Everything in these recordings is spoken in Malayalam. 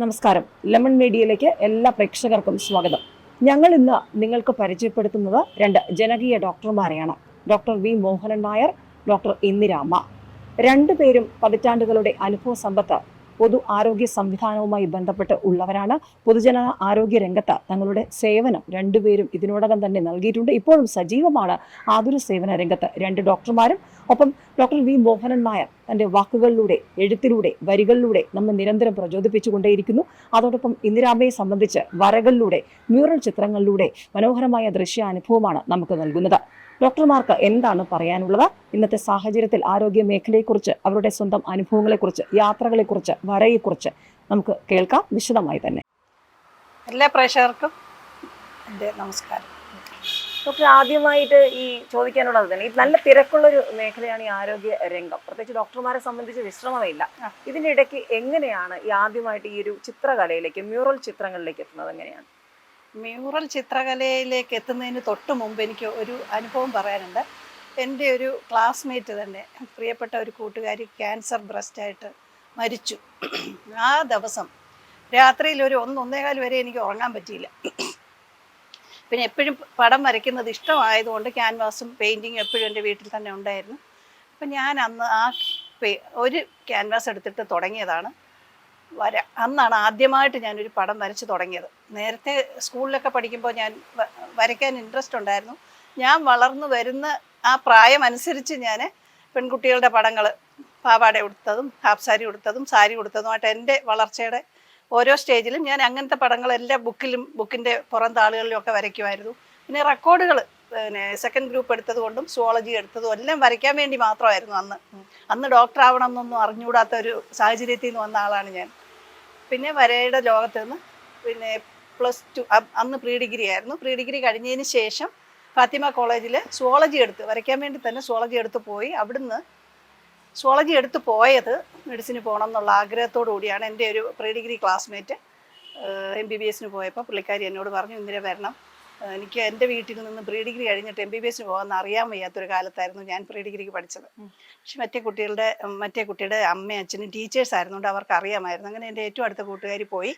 നമസ്കാരം. ലെമൺ മീഡിയയിലേക്ക് എല്ലാ പ്രേക്ഷകർക്കും സ്വാഗതം. ഞങ്ങൾ ഇന്ന് നിങ്ങൾക്ക് പരിചയപ്പെടുത്തുന്നത് രണ്ട് ജനകീയ ഡോക്ടർമാരെയാണ്. Doctor V Mohanan Nair, doctor Indiramma. രണ്ടുപേരും പതിറ്റാണ്ടുകളുടെ അനുഭവ സമ്പത്ത് പൊതു ആരോഗ്യ സംവിധാനവുമായി ബന്ധപ്പെട്ട് ഉള്ളവരാണ്. പൊതുജന ആരോഗ്യ രംഗത്ത് തങ്ങളുടെ സേവനം രണ്ടുപേരും ഇതിനോടകം തന്നെ നൽകിയിട്ടുണ്ട്. ഇപ്പോഴും സജീവമാണ് ആതുര സേവന രംഗത്ത് രണ്ട് ഡോക്ടർമാരും. ഒപ്പം ഡോക്ടർ വി മോഹനൻ നായർ തൻ്റെ വാക്കുകളിലൂടെ, എഴുത്തിലൂടെ, വരികളിലൂടെ നമ്മെ നിരന്തരം പ്രചോദിപ്പിച്ചുകൊണ്ടേയിരിക്കുന്നു. അതോടൊപ്പം ഇന്ദിരാമ്മയെ സംബന്ധിച്ച് വരകളിലൂടെ, മ്യൂറൽ ചിത്രങ്ങളിലൂടെ മനോഹരമായ ദൃശ്യാനുഭവമാണ് നമുക്ക് നൽകുന്നത്. ഡോക്ടർമാർക്ക് എന്താണ് പറയാനുള്ളത്? ഇന്നത്തെ സാഹചര്യത്തിൽ ആരോഗ്യ മേഖലയെക്കുറിച്ച്, അവരുടെ സ്വന്തം അനുഭവങ്ങളെക്കുറിച്ച്, യാത്രകളെക്കുറിച്ച്, വരയെക്കുറിച്ച് നമുക്ക് കേൾക്കാം വിശദമായി തന്നെ. എല്ലാ പ്രേക്ഷകർക്കും എൻ്റെ നമസ്കാരം. ഡോക്ടർ, ആദ്യമായിട്ട് ഈ ചോദിക്കാനുള്ളത് തന്നെ, ഇത് നല്ല തിരക്കുള്ളൊരു മേഖലയാണ് ഈ ആരോഗ്യ രംഗം. പ്രത്യേകിച്ച് ഡോക്ടർമാരെ സംബന്ധിച്ച് വിശ്രമമില്ല. ഇതിൻ്റെ ഇടയ്ക്ക് എങ്ങനെയാണ് ഈ ആദ്യമായിട്ട് ഈ ഒരു ചിത്രകലയിലേക്ക്, മ്യൂറൽ ചിത്രങ്ങളിലേക്ക് എത്തുന്നത്? എങ്ങനെയാണ്? മ്യൂറൽ ചിത്രകലയിലേക്ക് എത്തുന്നതിന് തൊട്ട് മുമ്പ് എനിക്ക് ഒരു അനുഭവം പറയാനുണ്ട്. എൻ്റെ ഒരു ക്ലാസ്മേറ്റ് തന്നെ, പ്രിയപ്പെട്ട ഒരു കൂട്ടുകാരി ക്യാൻസർ ബ്രസ്റ്റായിട്ട് മരിച്ചു. ആ ദിവസം രാത്രിയിൽ ഒരു 1-1:15 വരെ എനിക്ക് ഉറങ്ങാൻ പറ്റിയില്ല. പിന്നെ എപ്പോഴും പടം വരയ്ക്കുന്നത് ഇഷ്ടമായതുകൊണ്ട് ക്യാൻവാസും പെയിൻറ്റിങ്ങും എപ്പോഴും എൻ്റെ വീട്ടിൽ തന്നെ ഉണ്ടായിരുന്നു. അപ്പം ഞാൻ അന്ന് ഒരു ക്യാൻവാസ് എടുത്തിട്ട് തുടങ്ങിയതാണ് വര. അന്നാണ് ആദ്യമായിട്ട് ഞാനൊരു പടം വരച്ച് തുടങ്ങിയത്. നേരത്തെ സ്കൂളിലൊക്കെ പഠിക്കുമ്പോൾ ഞാൻ വരയ്ക്കാൻ ഇൻട്രസ്റ്റ് ഉണ്ടായിരുന്നു. ഞാൻ വളർന്നു വരുന്ന ആ പ്രായം അനുസരിച്ച് ഞാൻ പെൺകുട്ടികളുടെ പടങ്ങൾ, പാവാട ഉടുത്തതും ഹാഫ് സാരി ഉടുത്തതും സാരി ഉടുത്തതുമായിട്ട് എൻ്റെ വളർച്ചയുടെ ഓരോ സ്റ്റേജിലും ഞാൻ അങ്ങനത്തെ പടങ്ങളെല്ലാം ബുക്കിൻ്റെ പുറം താളുകളിലും ഒക്കെ വരയ്ക്കുമായിരുന്നു. പിന്നെ റെക്കോർഡുകൾ, പിന്നെ സെക്കൻഡ് ഗ്രൂപ്പ് എടുത്തത് കൊണ്ടും സുവോളജി എടുത്തതും എല്ലാം വരയ്ക്കാൻ വേണ്ടി മാത്രമായിരുന്നു അന്ന് ഡോക്ടർ ആവണം എന്നൊന്നും അറിഞ്ഞുകൂടാത്ത ഒരു സാഹചര്യത്തിൽ നിന്ന് വന്ന ആളാണ് ഞാൻ. പിന്നെ വരയുടെ ലോകത്ത് നിന്ന് പിന്നെ +2 അന്ന് പ്രീ ഡിഗ്രി ആയിരുന്നു. പ്രീ ഡിഗ്രി കഴിഞ്ഞതിന് ശേഷം ഫാത്തിമ കോളേജിൽ സുവോളജി എടുത്ത് വരയ്ക്കാൻ വേണ്ടി തന്നെ സുവോളജി എടുത്ത് പോയി. അവിടുന്ന് സുവോളജി എടുത്ത് പോയത് മെഡിസിന് പോകണം എന്നുള്ള ആഗ്രഹത്തോടു കൂടിയാണ്. എൻ്റെ ഒരു പ്രീ ഡിഗ്രി ക്ലാസ്മേറ്റ് MBBS പോയപ്പോൾ പുള്ളിക്കാരി എന്നോട് പറഞ്ഞു, ഇന്ദിര വരണം, എനിക്ക് എൻ്റെ വീട്ടിൽ നിന്ന് പ്രീ ഡിഗ്രി കഴിഞ്ഞിട്ട് MBBS പോകാമെന്ന് അറിയാൻ വയ്യാത്തൊരു കാലത്തായിരുന്നു ഞാൻ പ്രീ ഡിഗ്രിക്ക് പഠിച്ചത്. പക്ഷെ മറ്റേ കുട്ടിയുടെ അമ്മയും അച്ഛനും ടീച്ചേഴ്സ് ആയിരുന്നുകൊണ്ട് അവർക്ക് അറിയാമായിരുന്നു. അങ്ങനെ എൻ്റെ ഏറ്റവും അടുത്ത കൂട്ടുകാരി പോയി.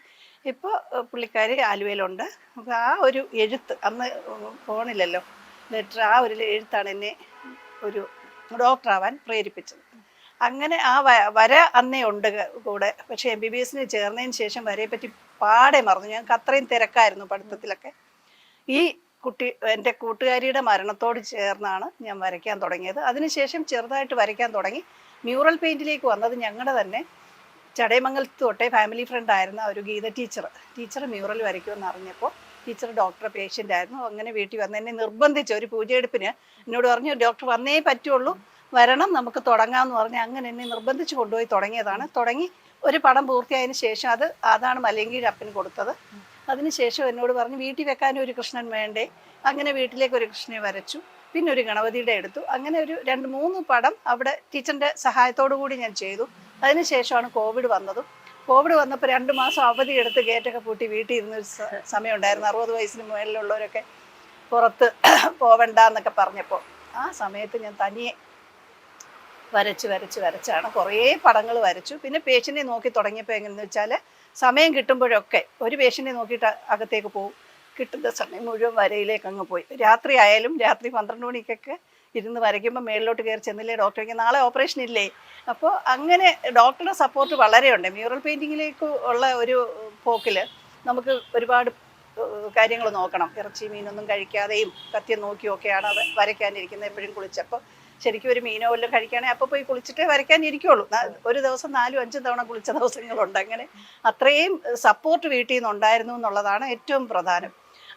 ഇപ്പോൾ പുള്ളിക്കാരി ആലുവയിലുണ്ട്. അപ്പോൾ ആ ഒരു എഴുത്ത്, അന്ന് ഫോണില്ലല്ലോ, ലെറ്റർ, ആ ഒരു എഴുത്താണ് എന്നെ ഒരു ഡോക്ടറാവാൻ പ്രേരിപ്പിച്ചത്. അങ്ങനെ ആ വര അന്നേ ഉണ്ട് കൂടെ. പക്ഷേ MBBS ചേർന്നതിന് ശേഷം വരയെപ്പറ്റി പാടെ മറന്നു. ഞങ്ങൾക്ക് അത്രയും തിരക്കായിരുന്നു പഠിത്തത്തിലൊക്കെ. ഈ എൻ്റെ കൂട്ടുകാരിയുടെ മരണത്തോട് ചേർന്നാണ് ഞാൻ വരയ്ക്കാൻ തുടങ്ങിയത്. അതിനുശേഷം ചെറുതായിട്ട് വരയ്ക്കാൻ തുടങ്ങി. മ്യൂറൽ പെയിൻറ്റിലേക്ക് വന്നത് ഞങ്ങളുടെ തന്നെ ചടയമംഗലത്ത് തൊട്ടേ ഫാമിലി ഫ്രണ്ട് ആയിരുന്ന ഒരു ഗീത ടീച്ചർ മ്യൂറൽ വരയ്ക്കുമെന്ന് അറിഞ്ഞപ്പോൾ, ടീച്ചർ ഡോക്ടർ പേഷ്യൻ്റ് ആയിരുന്നു. അങ്ങനെ വീട്ടിൽ വന്ന് എന്നെ നിർബന്ധിച്ച് ഒരു പൂജയെടുപ്പിന് എന്നോട് പറഞ്ഞു, ഡോക്ടർ വന്നേ പറ്റുള്ളൂ, വരണം, നമുക്ക് തുടങ്ങാമെന്ന് പറഞ്ഞ് അങ്ങനെ എന്നെ നിർബന്ധിച്ച് കൊണ്ടുപോയി തുടങ്ങിയതാണ്. തുടങ്ങി ഒരു പടം പൂർത്തിയായതിനു ശേഷം അതാണ് മലയങ്കീഴ് അപ്പന് കൊടുത്തത്. അതിനുശേഷം എന്നോട് പറഞ്ഞു, വീട്ടിൽ വെക്കാനും ഒരു കൃഷ്ണൻ വേണ്ടേ. അങ്ങനെ വീട്ടിലേക്ക് ഒരു കൃഷ്ണനെ വരച്ചു. പിന്നെ ഒരു ഗണപതിയുടെ എടുത്തു. അങ്ങനെ ഒരു 2-3 പടം അവിടെ ടീച്ചറിൻ്റെ സഹായത്തോടു കൂടി ഞാൻ ചെയ്തു. അതിനുശേഷമാണ് കോവിഡ് വന്നതും. കോവിഡ് വന്നപ്പോൾ 2 മാസം അവധി എടുത്ത് ഗേറ്റൊക്കെ പൂട്ടി വീട്ടിൽ ഇരുന്നൊരു സമയം ഉണ്ടായിരുന്നു. 60 വയസ്സിന് മുകളിലുള്ളവരൊക്കെ പുറത്ത് പോവണ്ട എന്നൊക്കെ പറഞ്ഞപ്പോൾ ആ സമയത്ത് ഞാൻ തനിയെ വരച്ചാണ് കുറേ പടങ്ങൾ വരച്ചു. പിന്നെ പേഷ്യൻറ്റിനെ നോക്കി തുടങ്ങിയപ്പോൾ എങ്ങനെയെന്ന് വെച്ചാൽ, സമയം കിട്ടുമ്പോഴൊക്കെ ഒരു പേഷ്യൻറ്റിനെ നോക്കിയിട്ട് അകത്തേക്ക് പോകും. കിട്ടുന്ന സമയം മുഴുവൻ വരയിലേക്ക് അങ്ങ് പോയി. രാത്രി ആയാലും രാത്രി 12 മണിക്കൊക്കെ ഇരുന്ന് വരയ്ക്കുമ്പോൾ മേളിലോട്ട് കയറി ചെന്നില്ലേ, ഡോക്ടർക്ക് നാളെ ഓപ്പറേഷൻ ഇല്ലേ. അപ്പോൾ അങ്ങനെ ഡോക്ടറുടെ സപ്പോർട്ട് വളരെ ഉണ്ട്. മ്യൂറൽ പെയിൻറ്റിങ്ങിലേക്ക് ഉള്ള ഒരു പോക്കിൽ നമുക്ക് ഒരുപാട് കാര്യങ്ങൾ നോക്കണം. ഇറച്ചി മീനൊന്നും കഴിക്കാതെയും കത്തിയും നോക്കിയൊക്കെയാണ് അത് വരയ്ക്കാനിരിക്കുന്നത്. എപ്പോഴും കുളിച്ചപ്പോൾ ശരിക്കും ഒരു മീനോ വല്ലതും കഴിക്കുകയാണെങ്കിൽ അപ്പോൾ പോയി കുളിച്ചിട്ടേ വരയ്ക്കാനിരിക്കുള്ളൂ. ഒരു ദിവസം 4-5 തവണ കുളിച്ച ദിവസങ്ങളുണ്ട്. അങ്ങനെ അത്രയും സപ്പോർട്ട് വീട്ടിൽ നിന്നുണ്ടായിരുന്നു എന്നുള്ളതാണ് ഏറ്റവും പ്രധാനം.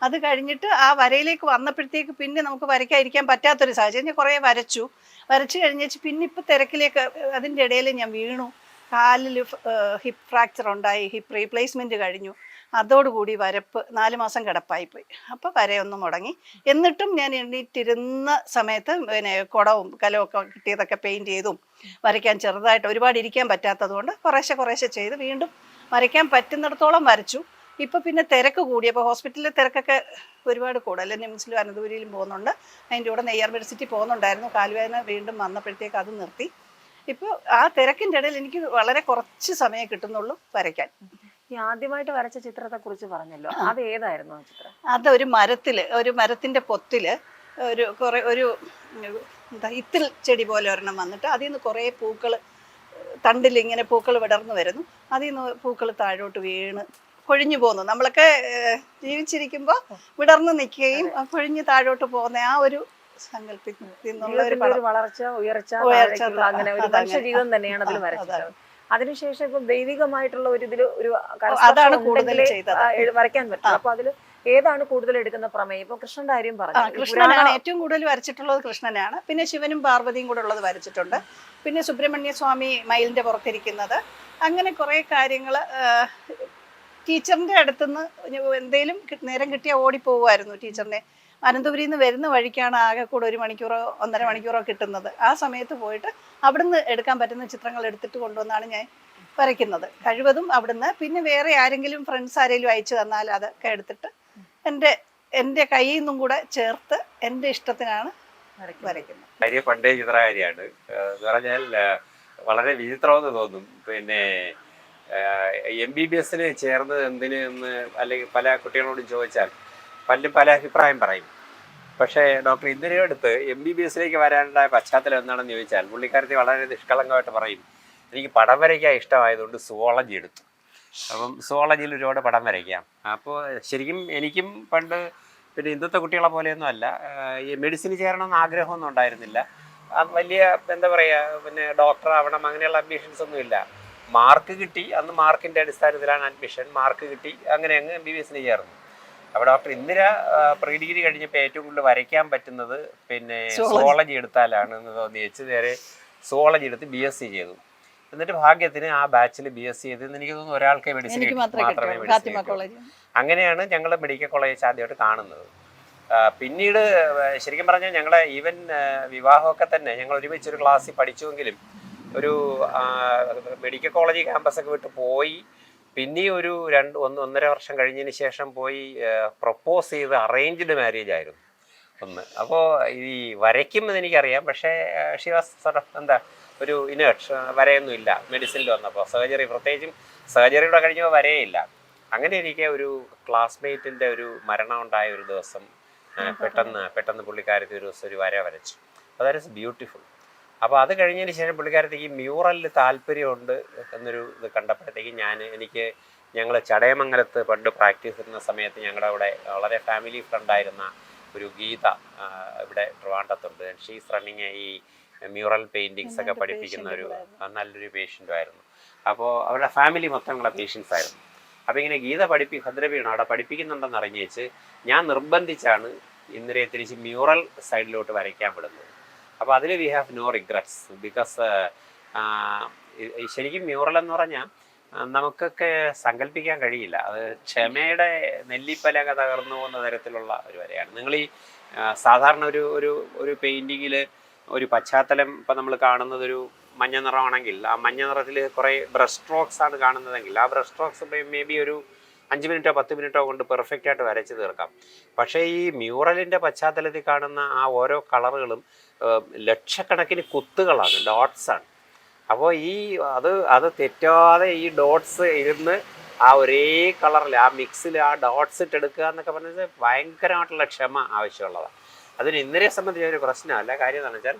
അത് കഴിഞ്ഞിട്ട് ആ വരയിലേക്ക് വന്നപ്പോഴത്തേക്ക് പിന്നെ നമുക്ക് വരയ്ക്കാതിരിക്കാൻ പറ്റാത്തൊരു സാഹചര്യം. ഞാൻ കുറേ വരച്ചു കഴിഞ്ഞേച്ച് പിന്നെ ഇപ്പോൾ തിരക്കിലേക്ക്, അതിൻ്റെ ഇടയിൽ ഞാൻ വീണു. കാലിൽ ഹിപ്പ് ഫ്രാക്ചർ ഉണ്ടായി. ഹിപ്പ് റീപ്ലേസ്മെൻറ്റ് കഴിഞ്ഞു. അതോടുകൂടി വരപ്പ് 4 മാസം കിടപ്പായിപ്പോയി. അപ്പോൾ വരയൊന്നും മുടങ്ങി. എന്നിട്ടും ഞാൻ എണ്ണീറ്റിരുന്ന സമയത്ത് പിന്നെ കുടവും കലമൊക്കെ കിട്ടിയതൊക്കെ പെയിൻറ്റ് ചെയ്തും വരയ്ക്കാൻ ചെറുതായിട്ട്, ഒരുപാട് ഇരിക്കാൻ പറ്റാത്തത് കൊണ്ട് കുറേശ്ശെ ചെയ്ത് വീണ്ടും വരയ്ക്കാൻ പറ്റുന്നിടത്തോളം വരച്ചു. ഇപ്പോൾ പിന്നെ തിരക്ക് കൂടിയപ്പോൾ ഹോസ്പിറ്റലിലെ തിരക്കൊക്കെ ഒരുപാട് കൂടുതൽ. നിംസിലും അനന്തപുരിയിലും പോകുന്നുണ്ട്. അതിൻ്റെ കൂടെ നെയ്യാർ മെഡിസിറ്റി പോകുന്നുണ്ടായിരുന്നു. കാലുവേദന വീണ്ടും വന്നപ്പോഴത്തേക്ക് അത് നിർത്തി. ഇപ്പോൾ ആ തിരക്കിൻ്റെ ഇടയിൽ എനിക്ക് വളരെ കുറച്ച് സമയം കിട്ടുന്നുള്ളൂ വരയ്ക്കാൻ. ഈ ആദ്യമായിട്ട് വരച്ച ചിത്രത്തെ കുറിച്ച് പറഞ്ഞല്ലോ, അത് ഏതായിരുന്നു ആ ചിത്രം? അതൊരു മരത്തിന്റെ പൊത്തില് ഒരു എന്താ ഇത്തിൽ ചെടി പോലെ ഒരെണ്ണം വന്നിട്ട് അതിൽ നിന്ന് കുറേ പൂക്കൾ, തണ്ടിൽ ഇങ്ങനെ പൂക്കൾ വിടർന്നു വരുന്നു, അതിൽ നിന്ന് പൂക്കൾ താഴോട്ട് വീണ് കൊഴിഞ്ഞു പോകുന്നു. നമ്മളൊക്കെ ജീവിച്ചിരിക്കുമ്പോൾ വിടർന്നു നിൽക്കുകയും കൊഴിഞ്ഞ് താഴോട്ട് പോകുന്ന ആ ഒരു സങ്കല്പത്തിനുള്ള ഒരു വളർച്ച, ഉയർച്ച, അങ്ങനെ ഒരു മനുഷ്യ ജീവിതം തന്നെയാണ് അതിൽ വരച്ചത്. അതിനുശേഷം ഇപ്പൊ ദൈവികമായിട്ടുള്ള ഒരു ഇതിൽ ഒരു അതാണ് കൂടുതൽ വരയ്ക്കാൻ പറ്റും. അപ്പൊ അതില് ഏതാണ് കൂടുതൽ എടുക്കുന്ന പ്രമേയം? ഇപ്പൊ കൃഷ്ണന്റെ കാര്യം പറഞ്ഞു, കൃഷ്ണനാണ് ഏറ്റവും കൂടുതൽ വരച്ചിട്ടുള്ളത്. കൃഷ്ണനാണ്. പിന്നെ ശിവനും പാർവതിയും കൂടെ ഉള്ളത് വരച്ചിട്ടുണ്ട്. പിന്നെ സുബ്രഹ്മണ്യ സ്വാമി മയിലിന്റെ പുറത്തിരിക്കുന്നത്, അങ്ങനെ കുറെ കാര്യങ്ങൾ. ടീച്ചറിന്റെ അടുത്തുനിന്ന് എന്തെങ്കിലും നേരം കിട്ടിയാൽ ഓടിപ്പോകുമായിരുന്നു. ടീച്ചറിനെ അനന്തപുരിയിൽ നിന്ന് വരുന്ന വഴിക്കാണ് ആകെ കൂടെ 1 മണിക്കൂറോ 1.5 മണിക്കൂറോ കിട്ടുന്നത്. ആ സമയത്ത് പോയിട്ട് അവിടുന്ന് എടുക്കാൻ പറ്റുന്ന ചിത്രങ്ങൾ എടുത്തിട്ട് കൊണ്ടുവന്നാണ് ഞാൻ വരയ്ക്കുന്നത്. കഴിവതും അവിടുന്ന്. പിന്നെ വേറെ ആരെങ്കിലും ഫ്രണ്ട്സ് ആരെങ്കിലും അയച്ചു തന്നാൽ അതൊക്കെ എടുത്തിട്ട് എൻ്റെ കയ്യിൽ നിന്നും കൂടെ ചേർത്ത് എൻ്റെ ഇഷ്ടത്തിനാണ് വരയ്ക്കുന്നത്. കാര്യം പണ്ടേ ചിത്രകാരിയാണ് എന്ന് പറഞ്ഞാൽ വളരെ വിചിത്രമെന്ന് തോന്നും. പിന്നെ MBBS ചേർന്നത് എന്തിന് എന്ന് അല്ലെങ്കിൽ പല കുട്ടികളോടും ചോദിച്ചാൽ പലരും പല അഭിപ്രായം പറയും. പക്ഷേ ഡോക്ടർ ഇന്ദിരയുടെ അടുത്ത് MBBS വരാനുണ്ടായ പശ്ചാത്തലം എന്താണെന്ന് ചോദിച്ചാൽ പുള്ളിക്കാരത്തി വളരെ നിഷ്കളങ്കമായിട്ട് പറയും, എനിക്ക് പടം വരയ്ക്കാൻ ഇഷ്ടമായതുകൊണ്ട് സുവോളജി എടുത്തു. അപ്പം സുവോളജിയിൽ ഒരുപാട് പടം വരയ്ക്കാം. അപ്പോൾ ശരിക്കും എനിക്കും പണ്ട് പിന്നെ ഇന്നത്തെ കുട്ടികളെ പോലെയൊന്നും അല്ല, ഈ മെഡിസിന് ചേരണമെന്ന് ആഗ്രഹമൊന്നും ഉണ്ടായിരുന്നില്ല. വലിയ എന്താ പറയുക, പിന്നെ ഡോക്ടർ ആവണം അങ്ങനെയുള്ള അംബിഷൻസ് ഒന്നുമില്ല. മാർക്ക് കിട്ടി, അന്ന് മാർക്കിൻ്റെ അടിസ്ഥാനത്തിലാണ് അഡ്മിഷൻ. മാർക്ക് കിട്ടി, അങ്ങനെ അങ്ങ് MBBS ചേർന്നു. അപ്പോൾ ഡോക്ടർ ഇന്ദിര പ്രീ ഡിഗ്രി കഴിഞ്ഞപ്പോൾ ഏറ്റവും കൂടുതൽ വരയ്ക്കാൻ പറ്റുന്നത് പിന്നെ സുവോളജി എടുത്താലാണ് എന്ന് തോന്നി വെച്ച് നേരെ സുവോളജി എടുത്ത് BSc ചെയ്തു. എന്നിട്ട് ഭാഗ്യത്തിന് ആ ബാച്ചിൽ BSc ചെയ്തെന്ന് എനിക്ക് തോന്നുന്നു ഒരാൾക്കേ മെഡിസിൻ മാത്രമേ മെഡിസിൻ. അങ്ങനെയാണ് ഞങ്ങൾ മെഡിക്കൽ കോളേജ് ആദ്യമായിട്ട് കാണുന്നത്. പിന്നീട് ശരിക്കും പറഞ്ഞാൽ ഞങ്ങളെ ഈവൻ വിവാഹമൊക്കെ തന്നെ ഞങ്ങൾ ഒരുമിച്ചൊരു ക്ലാസ്സിൽ പഠിച്ചുവെങ്കിലും ഒരു മെഡിക്കൽ കോളേജ് ക്യാമ്പസൊക്കെ വിട്ട് പോയി പിന്നെ ഒരു 1.5 വർഷം കഴിഞ്ഞതിന് ശേഷം പോയി പ്രപ്പോസ് ചെയ്ത് അറേഞ്ച്ഡ് മാരേജ് ആയിരുന്നു ഒന്ന്. അപ്പോൾ ഈ വരയ്ക്കുമെന്ന് എനിക്കറിയാം, പക്ഷേ എന്താ ഒരു ഇനേർട്ട് വരയൊന്നും ഇല്ല. മെഡിസിനിൽ വന്നപ്പോൾ സർജറി, പ്രത്യേകിച്ചും സർജറിയുടെ കഴിഞ്ഞപ്പോൾ വരേയില്ല. അങ്ങനെ എനിക്ക് ഒരു ക്ലാസ്മേറ്റിൻ്റെ ഒരു മരണം ഉണ്ടായ ഒരു ദിവസം പെട്ടെന്ന് പുള്ളിക്കാരത്തി ഒരു ദിവസം ഒരു വര വരച്ചു. അപ്പോൾ ദാറ്റ് ഈസ് ബ്യൂട്ടിഫുൾ. അപ്പോൾ അത് കഴിഞ്ഞതിന് ശേഷം പുള്ളിക്കാരത്തേക്ക് മ്യൂറലിൽ താല്പര്യമുണ്ട് എന്നൊരു ഇത് കണ്ടപ്പോഴത്തേക്ക് ഞങ്ങൾ ചടയമംഗലത്ത് പണ്ട് പ്രാക്ടീസ് ചെയ്യുന്ന സമയത്ത് ഞങ്ങളുടെ അവിടെ വളരെ ഫാമിലി ഫ്രണ്ടായിരുന്ന ഒരു ഗീത ഇവിടെ ട്രിവാൻഡ്രത്തുണ്ട്. ഷീസ് റണ്ണിങ് ഈ മ്യൂറൽ പെയിൻറ്റിങ്സ് ഒക്കെ പഠിപ്പിക്കുന്ന ഒരു നല്ലൊരു പേഷ്യൻ്റുമായിരുന്നു. അപ്പോൾ അവരുടെ ഫാമിലി മൊത്തം ഞങ്ങളുടെ പേഷ്യൻസ് ആയിരുന്നു. അപ്പോൾ ഇങ്ങനെ ഗീത ഭദ്രവീണ് അവിടെ പഠിപ്പിക്കുന്നുണ്ടെന്ന് അറിഞ്ഞേച്ച് ഞാൻ നിർബന്ധിച്ചാണ് ഇന്ദിരയെ തിരിച്ച് മ്യൂറൽ സൈഡിലോട്ട് വരയ്ക്കാൻ വിടുന്നത്. അപ്പോൾ അതിൽ we have no regrets because ശരിക്കും മ്യൂറൽ എന്ന് പറഞ്ഞാൽ നമുക്കൊക്കെ സങ്കല്പിക്കാൻ കഴിയില്ല. അത് ക്ഷമയുടെ നെല്ലിപ്പലക തകർന്നു പോകുന്ന തരത്തിലുള്ള ഒരു വരയാണ്. നിങ്ങൾ ഈ സാധാരണ ഒരു പെയിൻറ്റിങ്ങിൽ ഒരു പശ്ചാത്തലം ഇപ്പം നമ്മൾ കാണുന്നത് ഒരു മഞ്ഞ നിറമാണെങ്കിൽ ആ മഞ്ഞ നിറത്തിൽ കുറേ ബ്രഷ് സ്ട്രോക്സ് ആണ് കാണുന്നതെങ്കിൽ ആ ബ്രഷ് സ്ട്രോക്സ് മേ ബി ഒരു 5 മിനിറ്റോ 10 മിനിറ്റോ കൊണ്ട് പെർഫെക്റ്റായിട്ട് വരച്ച് തീർക്കാം. പക്ഷേ ഈ മ്യൂറലിൻ്റെ പശ്ചാത്തലത്തിൽ കാണുന്ന ആ ഓരോ കളറുകളും ലക്ഷക്കണക്കിന് കുത്തുകളാണ്, ഡോട്ട്സാണ്. അപ്പോൾ അത് തെറ്റാതെ ഈ ഡോട്ട്സ് ഇരുന്ന് ആ ഒരേ കളറിൽ ആ മിക്സിൽ ആ ഡോട്ട്സ് ഇട്ടെടുക്കുക എന്നൊക്കെ പറഞ്ഞത് ഭയങ്കരമായിട്ടുള്ള ക്ഷമ ആവശ്യമുള്ളതാണ്. അതിന് ഇന്ദിരയെ സംബന്ധിച്ച ഒരു പ്രശ്നമല്ല. കാര്യം എന്താണെന്ന് വെച്ചാൽ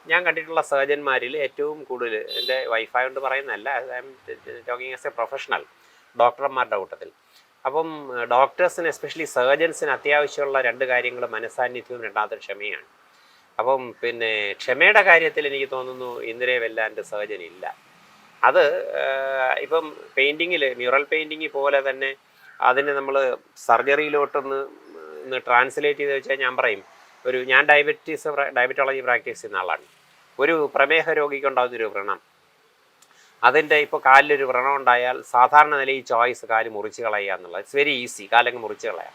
ഞാൻ കണ്ടിട്ടുള്ള സർജന്മാരിൽ ഏറ്റവും കൂടുതൽ എൻ്റെ വൈഫായോണ്ട് പറയുന്നതല്ല, I am talking as A professional, ഡോക്ടർമാരുടെ കൂട്ടത്തിൽ. അപ്പം ഡോക്ടേഴ്സിന് എസ്പെഷ്യലി സർജൻസിന് അത്യാവശ്യമുള്ള 2 കാര്യങ്ങൾ മനസ്സാന്നിധ്യവും രണ്ടാമത്തെ ക്ഷമയാണ്. അപ്പം പിന്നെ ക്ഷമയുടെ കാര്യത്തിൽ എനിക്ക് തോന്നുന്നു ഇന്ദിരയെ വെല്ലാണ്ട് സർജൻ ഇല്ല. അത് ഇപ്പം പെയിൻറ്റിങ്ങിൽ മ്യൂറൽ പെയിൻറ്റിങ് പോലെ തന്നെ അതിന് നമ്മൾ സർജറിയിലോട്ടൊന്ന് ട്രാൻസ്ലേറ്റ് ചെയ്ത് വെച്ചാൽ ഞാൻ പറയും, ഞാൻ ഡയബറ്റോളജി പ്രാക്ടീസ് ചെയ്യുന്ന ആളാണ്. ഒരു പ്രമേഹ രോഗിക്കുണ്ടാകുന്നൊരു വ്രണം, അതിൻ്റെ ഇപ്പോൾ കാലിലൊരു വ്രണം ഉണ്ടായാൽ സാധാരണ നിലയിൽ ചോയ്സ് കാല് മുറിച്ച് കളയുക എന്നുള്ളത് ഇറ്റ്സ് വെരി ഈസി, കാലങ്ങ് മുറിച്ച് കളയാം.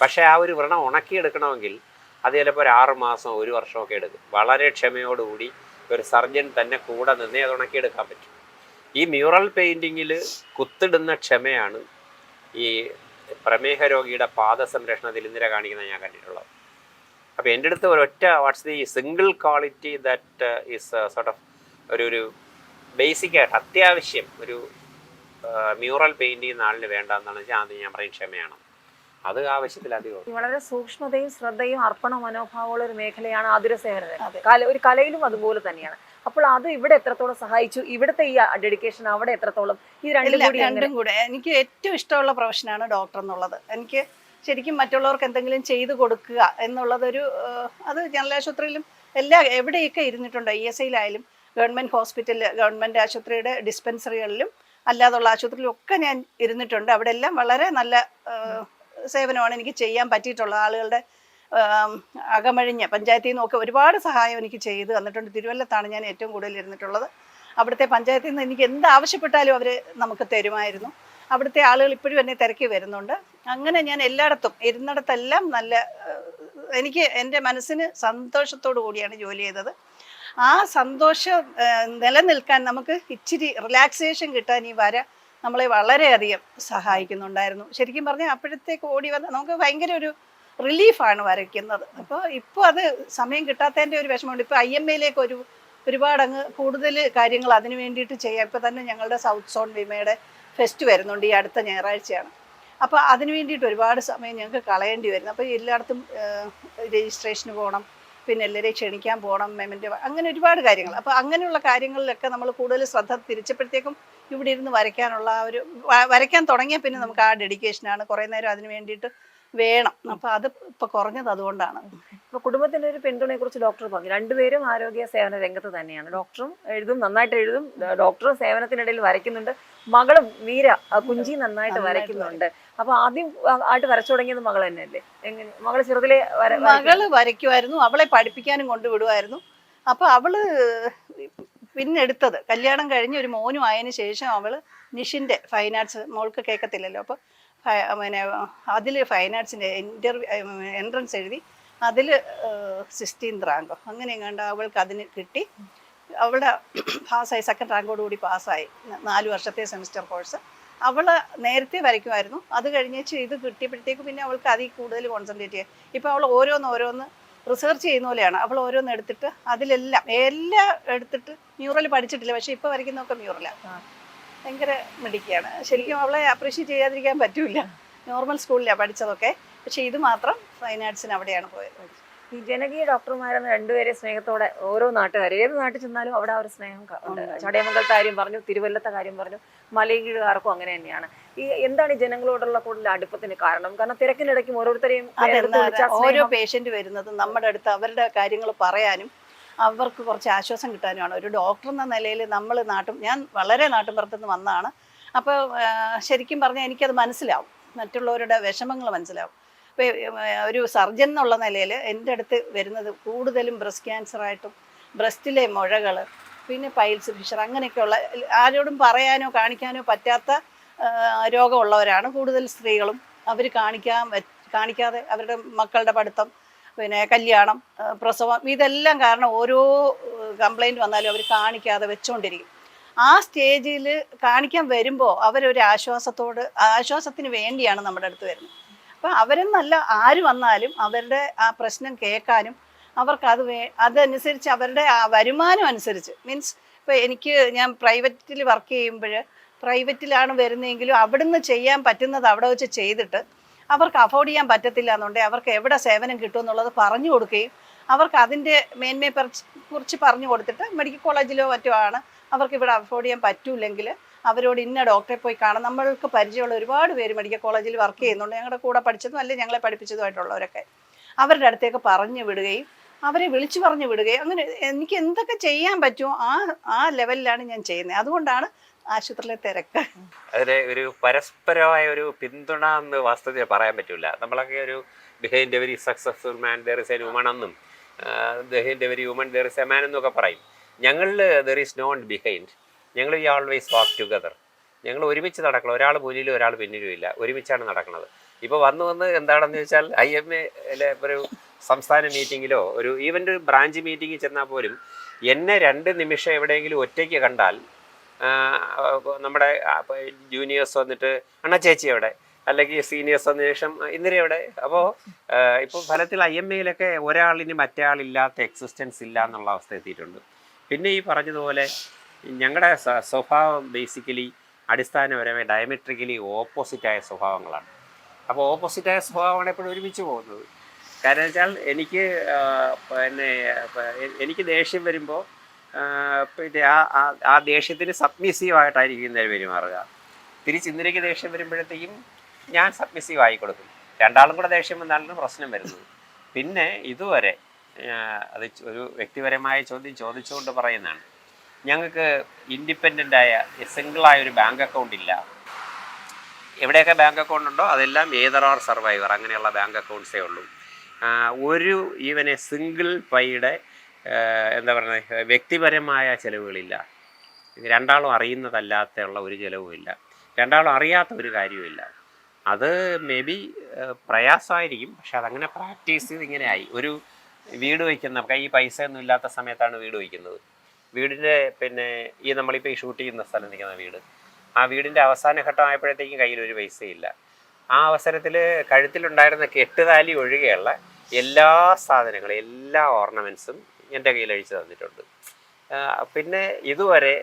പക്ഷേ ആ ഒരു വ്രണം ഉണക്കിയെടുക്കണമെങ്കിൽ അത് ചിലപ്പോൾ ഒരു 6 മാസം 1 വർഷമൊക്കെ എടുക്കും. വളരെ ക്ഷമയോടുകൂടി ഒരു സർജൻ തന്നെ കൂടെ നിന്നേ അത് ഉണക്കിയെടുക്കാൻ പറ്റും. ഈ മ്യൂറൽ പെയിൻറ്റിങ്ങിൽ കുത്തിടുന്ന ക്ഷമയാണ് ഈ പ്രമേഹ രോഗിയുടെ പാദ സംരക്ഷണത്തിൽ ഇന്ദിര കാണിക്കുന്നത് ഞാൻ കണ്ടിട്ടുള്ളത്. അപ്പോൾ എൻ്റെ അടുത്ത് ഒരൊറ്റ watts the single quality that is sort of ഒരു ബേസിക്കായിട്ട് അത്യാവശ്യം ഒരു മ്യൂറൽ പെയിൻറ് ചെയ്യുന്ന ആളിന് വേണ്ടെന്നാണ് വെച്ചാൽ ആദ്യം ഞാൻ പറയും ക്ഷമയാണ്. അത് ആവശ്യത്തിലധികം. വളരെ സൂക്ഷ്മതയും ശ്രദ്ധയും അർപ്പണ മനോഭാവമുള്ള ഒരു മേഖലയാണ് ആതുര സേവനം. അതെ. ഒരു കലയിലും അതുപോലെ തന്നെയാണ്. അപ്പോൾ അത് ഇവിടെ എത്രത്തോളം സഹായിച്ചു, ഇവിടുത്തെ ഈ ഡെഡിക്കേഷൻ അവിടെ എത്രത്തോളം, ഈ രണ്ടും കൂടെ എനിക്ക് ഏറ്റവും ഇഷ്ടമുള്ള പ്രൊഫഷനാണ് ഡോക്ടർ എന്നുള്ളത്. എനിക്ക് ശരിക്കും മറ്റുള്ളവർക്ക് എന്തെങ്കിലും ചെയ്തു കൊടുക്കുക എന്നുള്ളതൊരു അത് ജനറൽ ആശുപത്രിയിലും എവിടെയൊക്കെ ഇരുന്നിട്ടുണ്ട്. ESIയിലായാലും ഗവൺമെൻറ് ഹോസ്പിറ്റലിൽ, ഗവൺമെൻറ് ആശുപത്രിയുടെ ഡിസ്പെൻസറികളിലും അല്ലാതുള്ള ആശുപത്രിയിലും ഒക്കെ ഞാൻ ഇരുന്നിട്ടുണ്ട്. അവിടെ എല്ലാം വളരെ നല്ല സേവനമാണ് എനിക്ക് ചെയ്യാൻ പറ്റിയിട്ടുള്ളത്. ആളുകളുടെ അകമഴിഞ്ഞ പഞ്ചായത്തിൽ നിന്നൊക്കെ ഒരുപാട് സഹായം എനിക്ക് ചെയ്ത് തന്നിട്ടുണ്ട്. തിരുവല്ലത്താണ് ഞാൻ ഏറ്റവും കൂടുതൽ ഇരുന്നിട്ടുള്ളത്. അവിടുത്തെ പഞ്ചായത്തിൽ നിന്ന് എനിക്ക് എന്ത് ആവശ്യപ്പെട്ടാലും അവർ നമുക്ക് തരുമായിരുന്നു. അവിടുത്തെ ആളുകൾ ഇപ്പോഴും എന്നെ തിരക്കി വരുന്നുണ്ട്. അങ്ങനെ ഞാൻ എല്ലായിടത്തും ഇരുന്നിടത്തെല്ലാം നല്ല എനിക്ക് എൻ്റെ മനസ്സിന് സന്തോഷത്തോടു കൂടിയാണ് ജോലി ചെയ്തത്. ആ സന്തോഷം നിലനിൽക്കാൻ നമുക്ക് ഇച്ചിരി റിലാക്സേഷൻ കിട്ടാൻ ഈ വര നമ്മളെ വളരെയധികം സഹായിക്കുന്നുണ്ടായിരുന്നു. ശരിക്കും പറഞ്ഞാൽ അപ്പോഴത്തേക്ക് ഓടി വന്ന് നമുക്ക് ഭയങ്കര ഒരു റിലീഫാണ് വരയ്ക്കുന്നത്. അപ്പോൾ ഇപ്പോൾ അത് സമയം കിട്ടാത്തതിൻ്റെ ഒരു വിഷമമുണ്ട്. ഇപ്പോൾ IMAയിലേക്ക് ഒരുപാട് അങ്ങ് കൂടുതൽ കാര്യങ്ങൾ അതിന് വേണ്ടിയിട്ട് ചെയ്യാം. ഇപ്പോൾ തന്നെ ഞങ്ങളുടെ സൗത്ത് സോൺ വിമയുടെ ഫെസ്റ്റ് വരുന്നുണ്ട്, ഈ അടുത്ത ഞായറാഴ്ചയാണ്. അപ്പോൾ അതിന് വേണ്ടിയിട്ട് ഒരുപാട് സമയം ഞങ്ങൾക്ക് കളയേണ്ടി വരുന്നു. അപ്പോൾ എല്ലായിടത്തും രജിസ്ട്രേഷന് പോകണം, പിന്നെ എല്ലാവരെയും ക്ഷണിക്കാൻ പോകണം, മെമൻറ്റ്, അങ്ങനെ ഒരുപാട് കാര്യങ്ങൾ. അപ്പോൾ അങ്ങനെയുള്ള കാര്യങ്ങളിലൊക്കെ നമ്മൾ കൂടുതൽ ശ്രദ്ധ തിരിച്ചപ്പോഴത്തേക്കും ഇവിടെ ഇരുന്ന് വരയ്ക്കാനുള്ള വരയ്ക്കാൻ തുടങ്ങിയാൽ പിന്നെ നമുക്ക് ആ ഡെഡിക്കേഷനാണ്. കുറേ നേരം അതിന് വേണ്ടിയിട്ട് വേണം. അപ്പോൾ അത് ഇപ്പോൾ കുറഞ്ഞത് അതുകൊണ്ടാണ്. ഇപ്പോൾ കുടുംബത്തിൻ്റെ ഒരു പിന്തുണയെ കുറിച്ച് ഡോക്ടർ പറഞ്ഞു. രണ്ടുപേരും ആരോഗ്യ സേവന രംഗത്ത് തന്നെയാണ്. ഡോക്ടറും നന്നായിട്ട് എഴുതും, ഡോക്ടറും സേവനത്തിനിടയിൽ വരയ്ക്കുന്നുണ്ട്. മകളും മീര കുഞ്ചി നന്നായിട്ട് വരയ്ക്കുന്നുണ്ട്. അപ്പൊ ആദ്യം ആയിട്ട് വരച്ചു തുടങ്ങിയത് മകൾ തന്നെയല്ലേ? എങ്ങനെ മകള് ചെറുതിലെ മകള് വരയ്ക്കുമായിരുന്നു, അവളെ പഠിപ്പിക്കാനും കൊണ്ടുവിടുമായിരുന്നു. അപ്പൊ അവള് പിന്നെ എടുത്തത് കല്യാണം കഴിഞ്ഞ് ഒരു മോനും ആയതിനു ശേഷം അവള് നിഷിന്റെ ഫൈൻ ആർട്സ്, മോൾക്ക് കേൾക്കത്തില്ലല്ലോ, അപ്പൊ പിന്നെ അതിൽ ഫൈൻ ആർട്സിൻ്റെ എൻട്രൻസ് എഴുതി അതിൽ 16th റാങ്കോ അങ്ങനെ എങ്ങാണ്ട് അവൾക്ക് അതിന് കിട്ടി. അവളുടെ പാസ്സായി, 2nd റാങ്കോടുകൂടി പാസ്സായി. 4 വർഷത്തെ സെമിസ്റ്റർ കോഴ്സ്. അവൾ നേരത്തെ വരയ്ക്കുമായിരുന്നു. അത് കഴിഞ്ഞേച്ച് ഇത് കിട്ടിയപ്പോഴത്തേക്ക് പിന്നെ അവൾക്ക് അതിൽ കൂടുതൽ കോൺസെൻട്രേറ്റ് ചെയ്യാം. ഇപ്പോൾ അവൾ ഓരോന്ന് റിസർച്ച് ചെയ്യുന്ന പോലെയാണ്. അവൾ ഓരോന്ന് എടുത്തിട്ട് എല്ലാം എടുത്തിട്ട് മ്യൂറൽ പഠിച്ചിട്ടില്ല, പക്ഷേ ഇപ്പോൾ വരയ്ക്കുന്നതൊക്കെ മ്യൂറലാണ്. ഭയങ്കര മിടുക്കിയാണ്. ശരിക്കും അവളെ അപ്രീഷിയേറ്റ് ചെയ്യാതിരിക്കാൻ പറ്റൂല. നോർമൽ സ്കൂളിലാണ് പഠിച്ചതൊക്കെ, പക്ഷെ ഇത് മാത്രം ഫൈൻ ആർട്സിന് അവിടെയാണ് പോയത്. ഈ ജനകീയ ഡോക്ടർമാരെന്ന് രണ്ടുപേരെ സ്നേഹത്തോടെ ഓരോ നാട്ടുകാർ ഏത് നാട്ടിൽ ചെന്നാലും അവിടെ ആ ഒരു സ്നേഹം ഉണ്ട്. ചടയമംഗലത്തെ കാര്യം പറഞ്ഞു, തിരുവല്ലത്തെ കാര്യം പറഞ്ഞു, മലയങ്കീഴുകാർക്കും അങ്ങനെ തന്നെയാണ്. ഈ എന്താണ് ഈ ജനങ്ങളോടുള്ള കൂടുതൽ അടുപ്പത്തിന് കാരണം? കാരണം തിരക്കിനിടയ്ക്കും ഓരോരുത്തരെയും ഓരോ പേഷ്യന്റ് വരുന്നത് നമ്മുടെ അടുത്ത് അവരുടെ കാര്യങ്ങൾ പറയാനും അവർക്ക് കുറച്ച് ആശ്വാസം കിട്ടാനുമാണ്. ഒരു ഡോക്ടർ എന്ന നിലയിൽ ഞാൻ വളരെ നാട്ടിൻപുറത്തുനിന്ന് വന്നതാണ്. അപ്പോൾ ശരിക്കും പറഞ്ഞാൽ എനിക്കത് മനസ്സിലാവും, മറ്റുള്ളവരുടെ വിഷമങ്ങൾ മനസ്സിലാവും. ഇപ്പോൾ ഒരു സർജൻ എന്നുള്ള നിലയിൽ എൻ്റെ അടുത്ത് വരുന്നത് കൂടുതലും ബ്രസ്റ്റ് ക്യാൻസറായിട്ടും ബ്രസ്റ്റിലെ മുഴകൾ, പിന്നെ പൈൽസ്, ഫിഷർ, അങ്ങനെയൊക്കെയുള്ള ആരോടും പറയാനോ കാണിക്കാനോ പറ്റാത്ത രോഗമുള്ളവരാണ് കൂടുതൽ സ്ത്രീകളും. അവർ കാണിക്കാതെ അവരുടെ മക്കളുടെ പഠിത്തം, പിന്നെ കല്യാണം, പ്രസവം, ഇതെല്ലാം കാരണം ഓരോ കംപ്ലൈൻറ്റ് വന്നാലും അവർ കാണിക്കാതെ വെച്ചുകൊണ്ടിരിക്കും. ആ സ്റ്റേജിൽ കാണിക്കാൻ വരുമ്പോൾ അവരൊരു ആശ്വാസത്തിന് വേണ്ടിയാണ് നമ്മുടെ അടുത്ത് വരുന്നത്. അപ്പം അവരെന്നല്ല ആര് വന്നാലും അവരുടെ ആ പ്രശ്നം കേൾക്കാനും അവർക്ക് അതനുസരിച്ച് അവരുടെ ആ വരുമാനം അനുസരിച്ച്, മീൻസ് ഇപ്പോൾ ഞാൻ പ്രൈവറ്റിൽ വർക്ക് ചെയ്യുമ്പോൾ പ്രൈവറ്റിലാണ് വരുന്നതെങ്കിലും അവിടുന്ന് ചെയ്യാൻ പറ്റുന്നത് അവിടെ വെച്ച് ചെയ്തിട്ട് അവർക്ക് അഫോർഡ് ചെയ്യാൻ പറ്റത്തില്ല എന്നുണ്ടെങ്കിൽ അവർക്ക് എവിടെ സേവനം കിട്ടുമെന്നുള്ളത് പറഞ്ഞു കൊടുക്കുകയും അവർക്ക് അതിൻ്റെ മേന്മയെ കുറിച്ച് പറഞ്ഞു കൊടുത്തിട്ട് മെഡിക്കൽ കോളേജിലോ മറ്റോ ആണ് അവർക്ക് ഇവിടെ അഫോർഡ് ചെയ്യാൻ പറ്റൂല്ലെങ്കിൽ അവരോട് ഇന്ന ഡോക്ടറെ പോയി കാണാം. നമ്മൾക്ക് പരിചയമുള്ള ഒരുപാട് പേര് മെഡിക്കൽ കോളേജിൽ വർക്ക് ചെയ്യുന്നുണ്ട്, ഞങ്ങളുടെ കൂടെ പഠിച്ചതും അല്ലെങ്കിൽ ഞങ്ങളെ പഠിപ്പിച്ചതുമായിട്ടുള്ളവരൊക്കെ. അവരുടെ അടുത്തേക്ക് പറഞ്ഞു വിടുകയും അവരെ വിളിച്ചു പറഞ്ഞു വിടുകയും അങ്ങനെ എനിക്ക് എന്തൊക്കെ ചെയ്യാൻ പറ്റുമോ ആ ലെവലിലാണ് ഞാൻ ചെയ്യുന്നത്. അതുകൊണ്ടാണ് ആശുപത്രിയിലെ തിരക്ക്. അതിന് ഒരു പരസ്പരമായ ഒരു പിന്തുണ എന്ന് വാസ്തവത്തിൽ പറയാൻ പറ്റില്ല. നമ്മളൊക്കെ ഒരു behind every successful man there is a woman എന്നും behind every woman there is a man എന്നൊക്കെ പറയും. ഞങ്ങളിൽ ദർ ഈസ് നോട്ട് ബിഹൈൻഡ്. ഞങ്ങൾ ഈ ഓൾവേസ് വാക്ക് ടുഗദർ. ഞങ്ങൾ ഒരുമിച്ച് നടക്കണം, ഒരാൾ മുന്നിലും ഒരാൾ പിന്നിലും ഇല്ല, ഒരുമിച്ചാണ് നടക്കുന്നത്. ഇപ്പോൾ വന്ന് എന്താണെന്ന് ചോദിച്ചാൽ IMAയിലെ ഒരു സംസ്ഥാന മീറ്റിങ്ങിലോ ഈവൻ ഒരു ബ്രാഞ്ച് മീറ്റിങ്ങിൽ ചെന്നാൽ പോലും എന്നെ 2 നിമിഷം എവിടെയെങ്കിലും ഒറ്റയ്ക്ക് കണ്ടാൽ നമ്മുടെ ജൂനിയേഴ്സ് വന്നിട്ട് അണ്ണാ ചേച്ചി എവിടെ, അല്ലെങ്കിൽ സീനിയേഴ്സ് വന്ന ശേഷം ഇന്ദിര എവിടെ. അപ്പോൾ ഇപ്പോൾ ഫലത്തിൽ IMAയിലൊക്കെ ഒരാളിന് മറ്റേ ആളില്ലാത്ത എക്സിസ്റ്റൻസ് ഇല്ല എന്നുള്ള അവസ്ഥ എത്തിയിട്ടുണ്ട്. പിന്നെ ഈ പറഞ്ഞതുപോലെ ഞങ്ങളുടെ സ്വഭാവം ബേസിക്കലി അടിസ്ഥാനപരമായി ഡയമെട്രിക്കലി ഓപ്പോസിറ്റായ സ്വഭാവങ്ങളാണ്. അപ്പോൾ ഓപ്പോസിറ്റായ സ്വഭാവമാണ് എപ്പോഴും ഒരുമിച്ച് പോകുന്നത്. കാരണം വെച്ചാൽ എനിക്ക് പിന്നെ എനിക്ക് ദേഷ്യം വരുമ്പോൾ പിന്നെ ആ ദേഷ്യത്തിന് സബ്മിസീവായിട്ടായിരിക്കും ഇന്നലെ പെരുമാറുക. ഇന്ദിരയ്ക്ക് ദേഷ്യം വരുമ്പോഴത്തേക്കും ഞാൻ സബ്മിസീവ് ആയി കൊടുക്കും. രണ്ടാളും കൂടെ ദേഷ്യം വന്നാലാണ് പ്രശ്നം വരുന്നത്. പിന്നെ ഇതുവരെ അത് ഒരു വ്യക്തിപരമായ ചോദ്യം ചോദിച്ചുകൊണ്ട് പറയുന്നതാണ്, ഞങ്ങൾക്ക് ഇൻഡിപെൻഡൻ്റായ സിംഗിളായ ഒരു ബാങ്ക് അക്കൗണ്ട് ഇല്ല. എവിടെയൊക്കെ ബാങ്ക് അക്കൗണ്ട് ഉണ്ടോ അതെല്ലാം ഏതർ ഓർ സർവൈവർ അങ്ങനെയുള്ള ബാങ്ക് അക്കൗണ്ട്സേ ഉള്ളൂ. ഒരു ഈവനെ സിംഗിൾ പൈയുടെ എന്താ പറയുന്നത് വ്യക്തിപരമായ ചിലവുകളില്ല. രണ്ടാളും അറിയുന്നതല്ലാത്തുള്ള ഒരു ചിലവുമില്ല. രണ്ടാളും അറിയാത്ത ഒരു കാര്യവുമില്ല. അത് മേ ബി പ്രയാസമായിരിക്കും, പക്ഷെ അതങ്ങനെ പ്രാക്ടീസ് ചെയ്ത് ഇങ്ങനെയായി. ഒരു വീട് വയ്ക്കുന്ന ഈ പൈസ ഒന്നും ഇല്ലാത്ത സമയത്താണ് വീട് വയ്ക്കുന്നത്. വീടിൻ്റെ പിന്നെ നമ്മളിപ്പോൾ ഈ ഷൂട്ട് ചെയ്യുന്ന സ്ഥലം നിൽക്കുന്ന വീട്, ആ വീടിൻ്റെ അവസാന ഘട്ടമായപ്പോഴത്തേക്കും കയ്യിൽ ഒരു പൈസയില്ല. ആ അവസരത്തിൽ കഴുത്തിലുണ്ടായിരുന്ന കെട്ടുതാലി ഒഴികെയുള്ള എല്ലാ സാധനങ്ങളും എല്ലാ ഓർണമെൻറ്റ്സും എൻ്റെ കയ്യിൽ അഴിച്ചു തന്നിട്ടുണ്ട്. പിന്നെ ഇതുവരെ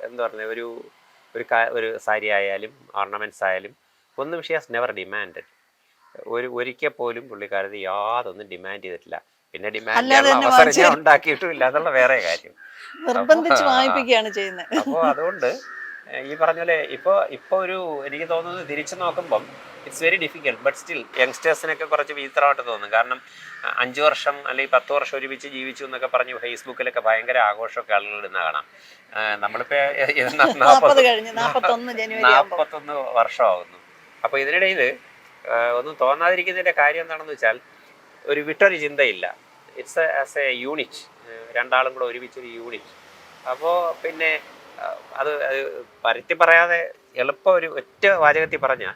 എന്താ പറയുക ഒരു സാരി ആയാലും ഓർണമെൻറ്റ്സ് ആയാലും ഒന്നും ഷി ഹാസ് നെവർ ഡിമാൻഡഡ്. ഒരിക്കൽ പോലും പുള്ളിക്കാരത് യാതൊന്നും ഡിമാൻഡ് ചെയ്തിട്ടില്ല. പിന്നെ ഡിമാൻഡ് അവസരം ഞാൻ ഉണ്ടാക്കിയിട്ടും ഇല്ല എന്നുള്ള വേറെ കാര്യം. നിർബന്ധിച്ച് വാങ്ങിപ്പിക്കുകയാണ് ചെയ്യുന്നത്. അപ്പോൾ അതുകൊണ്ട് ഈ പറഞ്ഞ പോലെ ഇപ്പോൾ ഒരു എനിക്ക് തോന്നുന്നത് തിരിച്ചു നോക്കുമ്പം it's very difficult. But still യങ്സ്റ്റേഴ്സിനൊക്കെ കുറച്ച് വിചിത്രമായിട്ട് തോന്നും. കാരണം 5 വർഷം അല്ലെങ്കിൽ 10 വർഷം ഒരുമിച്ച് ജീവിച്ചു എന്നൊക്കെ പറഞ്ഞ് ഫേസ്ബുക്കിലൊക്കെ ഭയങ്കര ആഘോഷമൊക്കെ ആളുകൾ ഇടുന്ന കാണാം. നമ്മളിപ്പോൾ 41 വർഷമാകുന്നു. അപ്പോൾ ഇതിനിടയിൽ ഒന്നും തോന്നാതിരിക്കുന്നതിൻ്റെ കാര്യം എന്താണെന്ന് വെച്ചാൽ ഒരു വിട്ടൊരു ചിന്തയില്ല. ഇറ്റ്സ് ആസ് എ യൂണിറ്റ്, രണ്ടാളും കൂടെ ഒരുമിച്ചൊരു യൂണിറ്റ്. അപ്പോൾ പിന്നെ അത് പരത്തി പറയാതെ എളുപ്പം ഒരു ഒറ്റ വാചകത്തിൽ പറഞ്ഞാൽ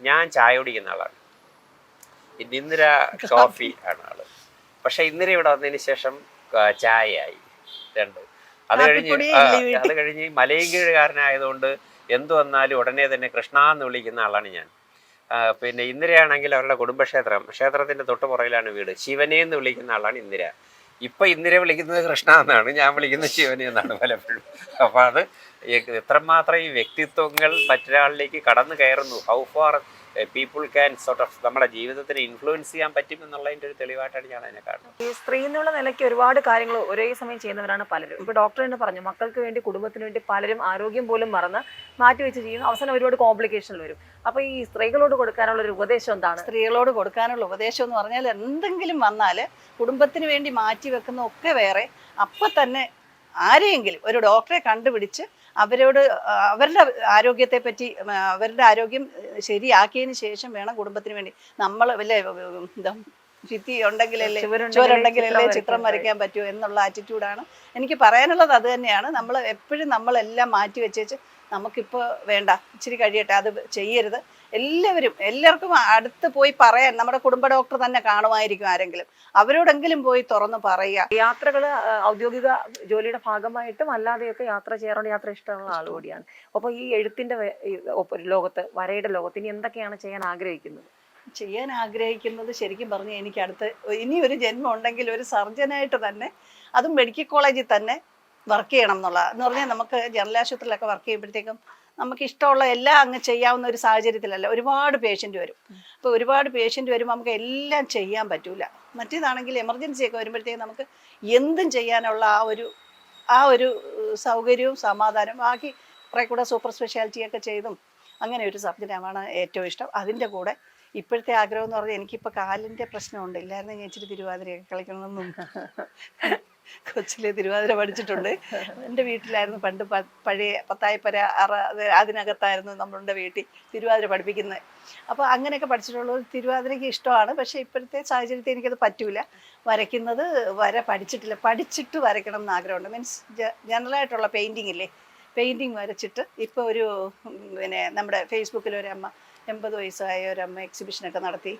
ഞാൻ ചായ കുടിക്കുന്ന ആളാണ്, ഇന്ദിര കോഫി ആണ് ആള്. പക്ഷെ ഇന്ദിര ഇവിടെ വന്നതിന് ശേഷം ചായയായി 2. അത് കഴിഞ്ഞ് മലയും കീഴുകാരനായതുകൊണ്ട് എന്തു വന്നാലും ഉടനെ തന്നെ കൃഷ്ണ എന്ന് വിളിക്കുന്ന ആളാണ് ഞാൻ. പിന്നെ ഇന്ദിരയാണെങ്കിൽ അവരുടെ ക്ഷേത്രത്തിൻ്റെ തൊട്ട് പുറകിലാണ് വീട്. ശിവനെ എന്ന് വിളിക്കുന്ന ആളാണ് ഇന്ദിര. ഇപ്പം ഇന്ദിര വിളിക്കുന്നത് കൃഷ്ണ എന്നാണ്, ഞാൻ വിളിക്കുന്നത് ശിവനെ എന്നാണ് പലപ്പോഴും. അപ്പോൾ അത് എത്രമാത്രം ഈ വ്യക്തിത്വങ്ങൾ മറ്റൊരാളിലേക്ക് കടന്നു കയറുന്നു, how far people can sort of നമ്മുടെ ജീവിതത്തിനെ ഇൻഫ്ലുവൻസ് ചെയ്യാൻ പറ്റും എന്നുള്ളതിൻ്റെ ഒരു തെളിവായിട്ടാണ് ഞാൻ അതിനെ കാണുന്നത്. ഈ സ്ത്രീ എന്നുള്ള നിലയ്ക്ക് ഒരുപാട് കാര്യങ്ങൾ ഒരേ സമയം ചെയ്യുന്നവരാണ് പലരും. ഇപ്പോൾ ഡോക്ടർ തന്നെ പറഞ്ഞു, മക്കൾക്ക് വേണ്ടി കുടുംബത്തിന് വേണ്ടി പലരും ആരോഗ്യം പോലും മറന്ന് മാറ്റിവെച്ച് ചെയ്യുന്നു. അവസാനം ഒരുപാട് കോംപ്ലിക്കേഷൻ വരും. അപ്പോൾ ഈ സ്ത്രീകളോട് കൊടുക്കാനുള്ള ഒരു ഉപദേശം എന്താണ്? സ്ത്രീകളോട് കൊടുക്കാനുള്ള ഉപദേശം എന്ന് പറഞ്ഞാൽ എന്തെങ്കിലും വന്നാൽ കുടുംബത്തിന് വേണ്ടി മാറ്റി വെക്കുന്ന ഒക്കെ വേറെ, അപ്പം തന്നെ ആരെയെങ്കിലും ഒരു ഡോക്ടറെ കണ്ടുപിടിച്ച് അവരുടെ ആരോഗ്യത്തെ പറ്റി അവരുടെ ആരോഗ്യം ശരിയാക്കിയതിന് ശേഷം വേണം കുടുംബത്തിന് വേണ്ടി. നമ്മൾ വല്ല എന്താ ഭിത്തി ഉണ്ടെങ്കിലല്ലേ ചുവരുണ്ടെങ്കിലല്ലേ ചിത്രം വരയ്ക്കാൻ പറ്റൂ എന്നുള്ള ആറ്റിറ്റ്യൂഡാണ് എനിക്ക് പറയാനുള്ളത്. അത് തന്നെയാണ് എപ്പോഴും നമ്മളെല്ലാം മാറ്റി വെച്ചേച്ച് നമുക്കിപ്പോൾ വേണ്ട, ഇച്ചിരി കഴിയട്ടെ, അത് ചെയ്യരുത്. എല്ലാവർക്കും അടുത്ത് പോയി പറയാൻ നമ്മുടെ കുടുംബ ഡോക്ടർ തന്നെ കാണുമായിരിക്കും ആരെങ്കിലും, അവരോടെങ്കിലും പോയി തുറന്ന് പറയുക. യാത്രകൾ ഔദ്യോഗിക ജോലിയുടെ ഭാഗമായിട്ടും അല്ലാതെയൊക്കെ യാത്ര ചെയ്യാറുണ്ട്. യാത്ര ഇഷ്ടമുള്ള ആൾ കൂടിയാണ്. അപ്പോൾ ഈ എഴുത്തിൻ്റെ ലോകത്ത്, വരയുടെ ലോകത്ത് ഇനി എന്തൊക്കെയാണ് ചെയ്യാൻ ആഗ്രഹിക്കുന്നത്? ശരിക്കും പറഞ്ഞ് എനിക്ക് ഇനി ഒരു ജന്മം ഉണ്ടെങ്കിൽ ഒരു സർജനായിട്ട് തന്നെ, അതും മെഡിക്കൽ കോളേജിൽ തന്നെ വർക്ക് ചെയ്യണം എന്ന് പറഞ്ഞാൽ നമുക്ക് ജനറൽ ആശുപത്രിയിലൊക്കെ വർക്ക് ചെയ്യുമ്പോഴത്തേക്കും നമുക്ക് ഇഷ്ടമുള്ള എല്ലാം അങ്ങ് ചെയ്യാവുന്ന ഒരു സാഹചര്യത്തിലല്ല. ഒരുപാട് പേഷ്യൻ്റ് വരും. അപ്പോൾ ഒരുപാട് പേഷ്യൻ്റ് വരുമ്പോൾ നമുക്ക് എല്ലാം ചെയ്യാൻ പറ്റൂല. മറ്റേതാണെങ്കിൽ എമർജൻസി ഒക്കെ വരുമ്പോഴത്തേക്കും നമുക്ക് എന്തും ചെയ്യാനുള്ള ആ ഒരു സൗകര്യവും സമാധാനവും, ബാക്കി കുറേ കൂടെ സൂപ്പർ സ്പെഷ്യാലിറ്റിയൊക്കെ ചെയ്തും അങ്ങനെ ഒരു സർജനാണ് ഏറ്റവും ഇഷ്ടം. അതിൻ്റെ കൂടെ ഇപ്പോഴത്തെ ആഗ്രഹം എന്ന് പറഞ്ഞാൽ എനിക്കിപ്പോൾ കാലിൻ്റെ പ്രശ്നമുണ്ട്. ഇല്ലായിരുന്നു ഞാൻ ഇച്ചിരി തിരുവാതിരയൊക്കെ കളിക്കണമെന്നും. കൊച്ചിലെ തിരുവാതിര പഠിച്ചിട്ടുണ്ട്. എൻ്റെ വീട്ടിലായിരുന്നു പണ്ട് പഴയ പത്തായപ്പര അതിനകത്തായിരുന്നു നമ്മളുടെ വീട്ടിൽ തിരുവാതിര പഠിപ്പിക്കുന്നത്. അപ്പോൾ അങ്ങനെയൊക്കെ പഠിച്ചിട്ടുള്ളത് തിരുവാതിരയ്ക്ക് ഇഷ്ടമാണ്. പക്ഷേ ഇപ്പോഴത്തെ സാഹചര്യത്തിൽ എനിക്കത് പറ്റൂല. പഠിച്ചിട്ട് വരയ്ക്കണം എന്ന് ആഗ്രഹമുണ്ട്. മീൻസ് ജനറലായിട്ടുള്ള പെയിൻറ്റിങ് ഇല്ലേ, പെയിൻറ്റിങ് വരച്ചിട്ട് ഇപ്പോൾ പിന്നെ നമ്മുടെ ഫേസ്ബുക്കിൽ ഒരമ്മ 80 വയസ്സായ ഒരമ്മ എക്സിബിഷനൊക്കെ നടത്തി.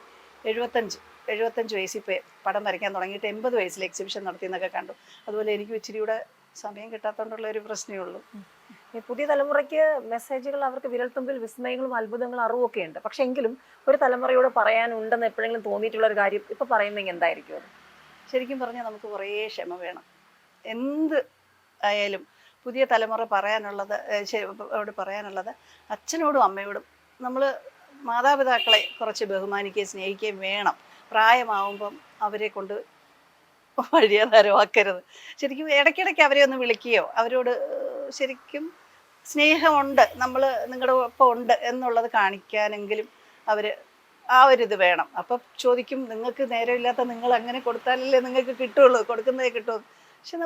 75 വയസ്സിൽ പടം വരയ്ക്കാൻ തുടങ്ങിയിട്ട് 80 വയസ്സിൽ എക്സിബിഷൻ നടത്തി എന്നൊക്കെ കണ്ടു. അതുപോലെ എനിക്ക് ഇച്ചിരി കൂടെ സമയം കിട്ടാത്തതുകൊണ്ടുള്ള ഒരു പ്രശ്നമേ ഉള്ളൂ. ഈ പുതിയ തലമുറയ്ക്ക് മെസ്സേജുകൾ അവർക്ക് വിരൽത്തുമ്പിൽ വിസ്മയങ്ങളും അത്ഭുതങ്ങളും അറിവൊക്കെ ഉണ്ട്. പക്ഷെ എങ്കിലും ഒരു തലമുറയോട് പറയാനുണ്ടെന്ന് എപ്പോഴെങ്കിലും തോന്നിയിട്ടുള്ള ഒരു കാര്യം ഇപ്പോൾ പറയുന്നെങ്കിൽ എന്തായിരിക്കും അത്? ശരിക്കും പറഞ്ഞാൽ നമുക്ക് കുറേ ക്ഷമ വേണം. എന്ത് ആയാലും പുതിയ തലമുറ പറയാനുള്ളത് അച്ഛനോടും അമ്മയോടും നമ്മൾ മാതാപിതാക്കളെ കുറച്ച് ബഹുമാനിക്കുകയും സ്നേഹിക്കുകയും വേണം. പ്രായമാവുമ്പം അവരെ കൊണ്ട് വഴിയാധാരമാക്കരുത്. ശരിക്കും ഇടയ്ക്കിടയ്ക്ക് അവരെ ഒന്ന് വിളിക്കുകയോ അവരോട് ശരിക്കും സ്നേഹമുണ്ട്, നമ്മൾ നിങ്ങളുടെ ഒപ്പം ഉണ്ട് എന്നുള്ളത് കാണിക്കാനെങ്കിലും അവർ ആ ഒരിത് വേണം. അപ്പം ചോദിക്കും, നിങ്ങൾക്ക് നേരമില്ലാത്ത നിങ്ങൾ അങ്ങനെ കൊടുത്താലല്ലേ നിങ്ങൾക്ക് കിട്ടുള്ളൂ, കൊടുക്കുന്നതേ കിട്ടുള്ളൂ. പക്ഷെ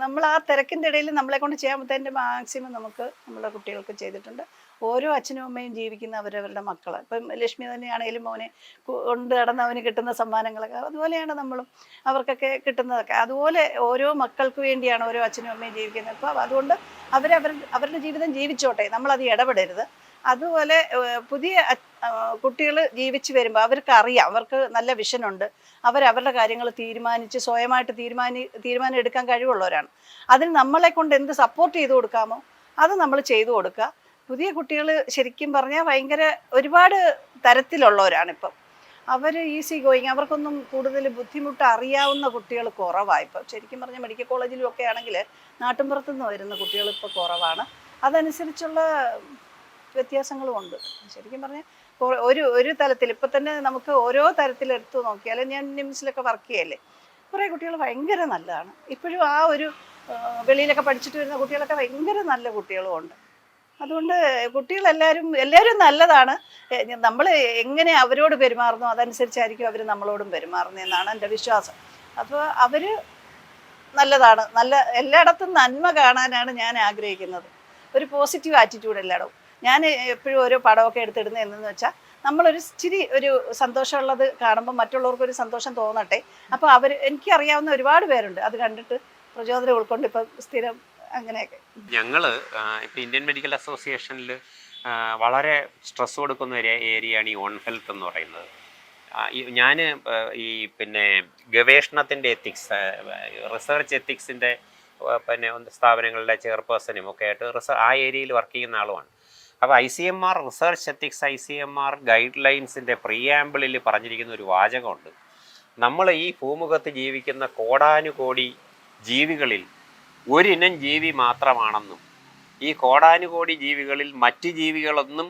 നമ്മൾ ആ തിരക്കിൻ്റെ ഇടയിൽ നമ്മളെ കൊണ്ട് ചെയ്യാൻ പറ്റുന്നതിൻ്റെ മാക്സിമം നമുക്ക് നമ്മുടെ കുട്ടികൾക്ക് ചെയ്തിട്ടുണ്ട്. ഓരോ അച്ഛനും അമ്മയും ജീവിക്കുന്ന അവരവരുടെ മക്കൾ. ഇപ്പം ലക്ഷ്മി തന്നെയാണെങ്കിലും മോനെ കൊണ്ട് നടന്ന് അവന് കിട്ടുന്ന സമ്മാനങ്ങളൊക്കെ അതുപോലെയാണ് നമ്മളും അവർക്കൊക്കെ കിട്ടുന്നതൊക്കെ. അതുപോലെ ഓരോ മക്കൾക്ക് വേണ്ടിയാണ് ഓരോ അച്ഛനും അമ്മയും ജീവിക്കുന്നത്. അപ്പോൾ അതുകൊണ്ട് അവരുടെ ജീവിതം ജീവിച്ചോട്ടെ, നമ്മളത് ഇടപെടരുത്. അതുപോലെ പുതിയ കുട്ടികൾ ജീവിച്ച് വരുമ്പോൾ അവർക്കറിയാം, അവർക്ക് നല്ല വിഷനുണ്ട്, അവരവരുടെ കാര്യങ്ങൾ തീരുമാനിച്ച് സ്വയമായിട്ട് തീരുമാനം എടുക്കാൻ കഴിവുള്ളവരാണ്. അതിന് നമ്മളെ കൊണ്ട് എന്ത് സപ്പോർട്ട് ചെയ്ത് കൊടുക്കാമോ അത് നമ്മൾ ചെയ്തു കൊടുക്കുക. പുതിയ കുട്ടികൾ ശരിക്കും പറഞ്ഞാൽ ഭയങ്കര ഒരുപാട് തരത്തിലുള്ളവരാണ് ഇപ്പം. അവർ ഈസി ഗോയിങ്, അവർക്കൊന്നും കൂടുതൽ ബുദ്ധിമുട്ട് അറിയാവുന്ന കുട്ടികൾ കുറവാണ് ഇപ്പം. ശരിക്കും പറഞ്ഞാൽ മെഡിക്കൽ കോളേജിലും ഒക്കെ ആണെങ്കിൽ നാട്ടിൻപുറത്തുനിന്ന് വരുന്ന കുട്ടികൾ ഇപ്പോൾ കുറവാണ്. അതനുസരിച്ചുള്ള വ്യത്യാസങ്ങളും ഉണ്ട്. ശരിക്കും പറഞ്ഞാൽ ഒരു തലത്തിൽ ഇപ്പം തന്നെ നമുക്ക് ഓരോ തരത്തിലെടുത്ത് നോക്കിയാൽ, ഞാൻ നിംസിലൊക്കെ വർക്ക് ചെയ്യല്ലേ, കുറേ കുട്ടികൾ ഭയങ്കര നല്ലതാണ്. ഇപ്പോഴും ആ ഒരു വെളിയിലൊക്കെ പഠിച്ചിട്ട് വരുന്ന കുട്ടികളൊക്കെ ഭയങ്കര നല്ല കുട്ടികളും ഉണ്ട്. അതുകൊണ്ട് കുട്ടികളെല്ലാവരും നല്ലതാണ്. നമ്മൾ എങ്ങനെ അവരോട് പെരുമാറുന്നു അതനുസരിച്ചായിരിക്കും അവർ നമ്മളോടും പെരുമാറുന്നതെന്നാണ് എൻ്റെ വിശ്വാസം. അപ്പോൾ അവർ നല്ലതാണ്. എല്ലായിടത്തും നന്മ കാണാനാണ് ഞാൻ ആഗ്രഹിക്കുന്നത്. ഒരു പോസിറ്റീവ് ആറ്റിറ്റ്യൂഡ് എല്ലായിടവും. ഞാൻ എപ്പോഴും ഓരോ പടമൊക്കെ എടുത്തിടുന്നത് എന്തെന്ന് വെച്ചാൽ, നമ്മളൊരു ഇച്ചിരി ഒരു സന്തോഷമുള്ളത് കാണുമ്പോൾ മറ്റുള്ളവർക്കൊരു സന്തോഷം തോന്നട്ടെ. അപ്പോൾ എനിക്കറിയാവുന്ന ഒരുപാട് പേരുണ്ട് അത് കണ്ടിട്ട് പ്രചോദനം ഉൾക്കൊണ്ട് ഇപ്പം സ്ഥിരം അങ്ങനെയൊക്കെ. ഞങ്ങള് ഇപ്പം ഇന്ത്യൻ മെഡിക്കൽ അസോസിയേഷനിൽ വളരെ സ്ട്രെസ് കൊടുക്കുന്ന ഒരു ഏരിയയാണ് ഈ ഓൺ ഹെൽത്ത് എന്ന് പറയുന്നത്. ഞാൻ ഈ പിന്നെ ഗവേഷണത്തിൻ്റെ എത്തിക്സ്, റിസർച്ച് എത്തിക്സിൻ്റെ പിന്നെ സ്ഥാപനങ്ങളുടെ ചെയർപേഴ്സണും ഒക്കെ ആയിട്ട് ആ ഏരിയയിൽ വർക്ക് ചെയ്യുന്ന ആളുമാണ്. അപ്പോൾ ICMR റിസർച്ച് എത്തിക്സ് ICMR ഗൈഡ് ലൈൻസിൻ്റെ പ്രിയാമ്പിളിൽ പറഞ്ഞിരിക്കുന്ന ഒരു വാചകമുണ്ട്. നമ്മൾ ഈ ഭൂമുഖത്ത് ജീവിക്കുന്ന കോടാനുകോടി ജീവികളിൽ ഒരിനം ജീവി മാത്രമാണെന്നും ഈ കോടാനുകോടി ജീവികളിൽ മറ്റ് ജീവികളൊന്നും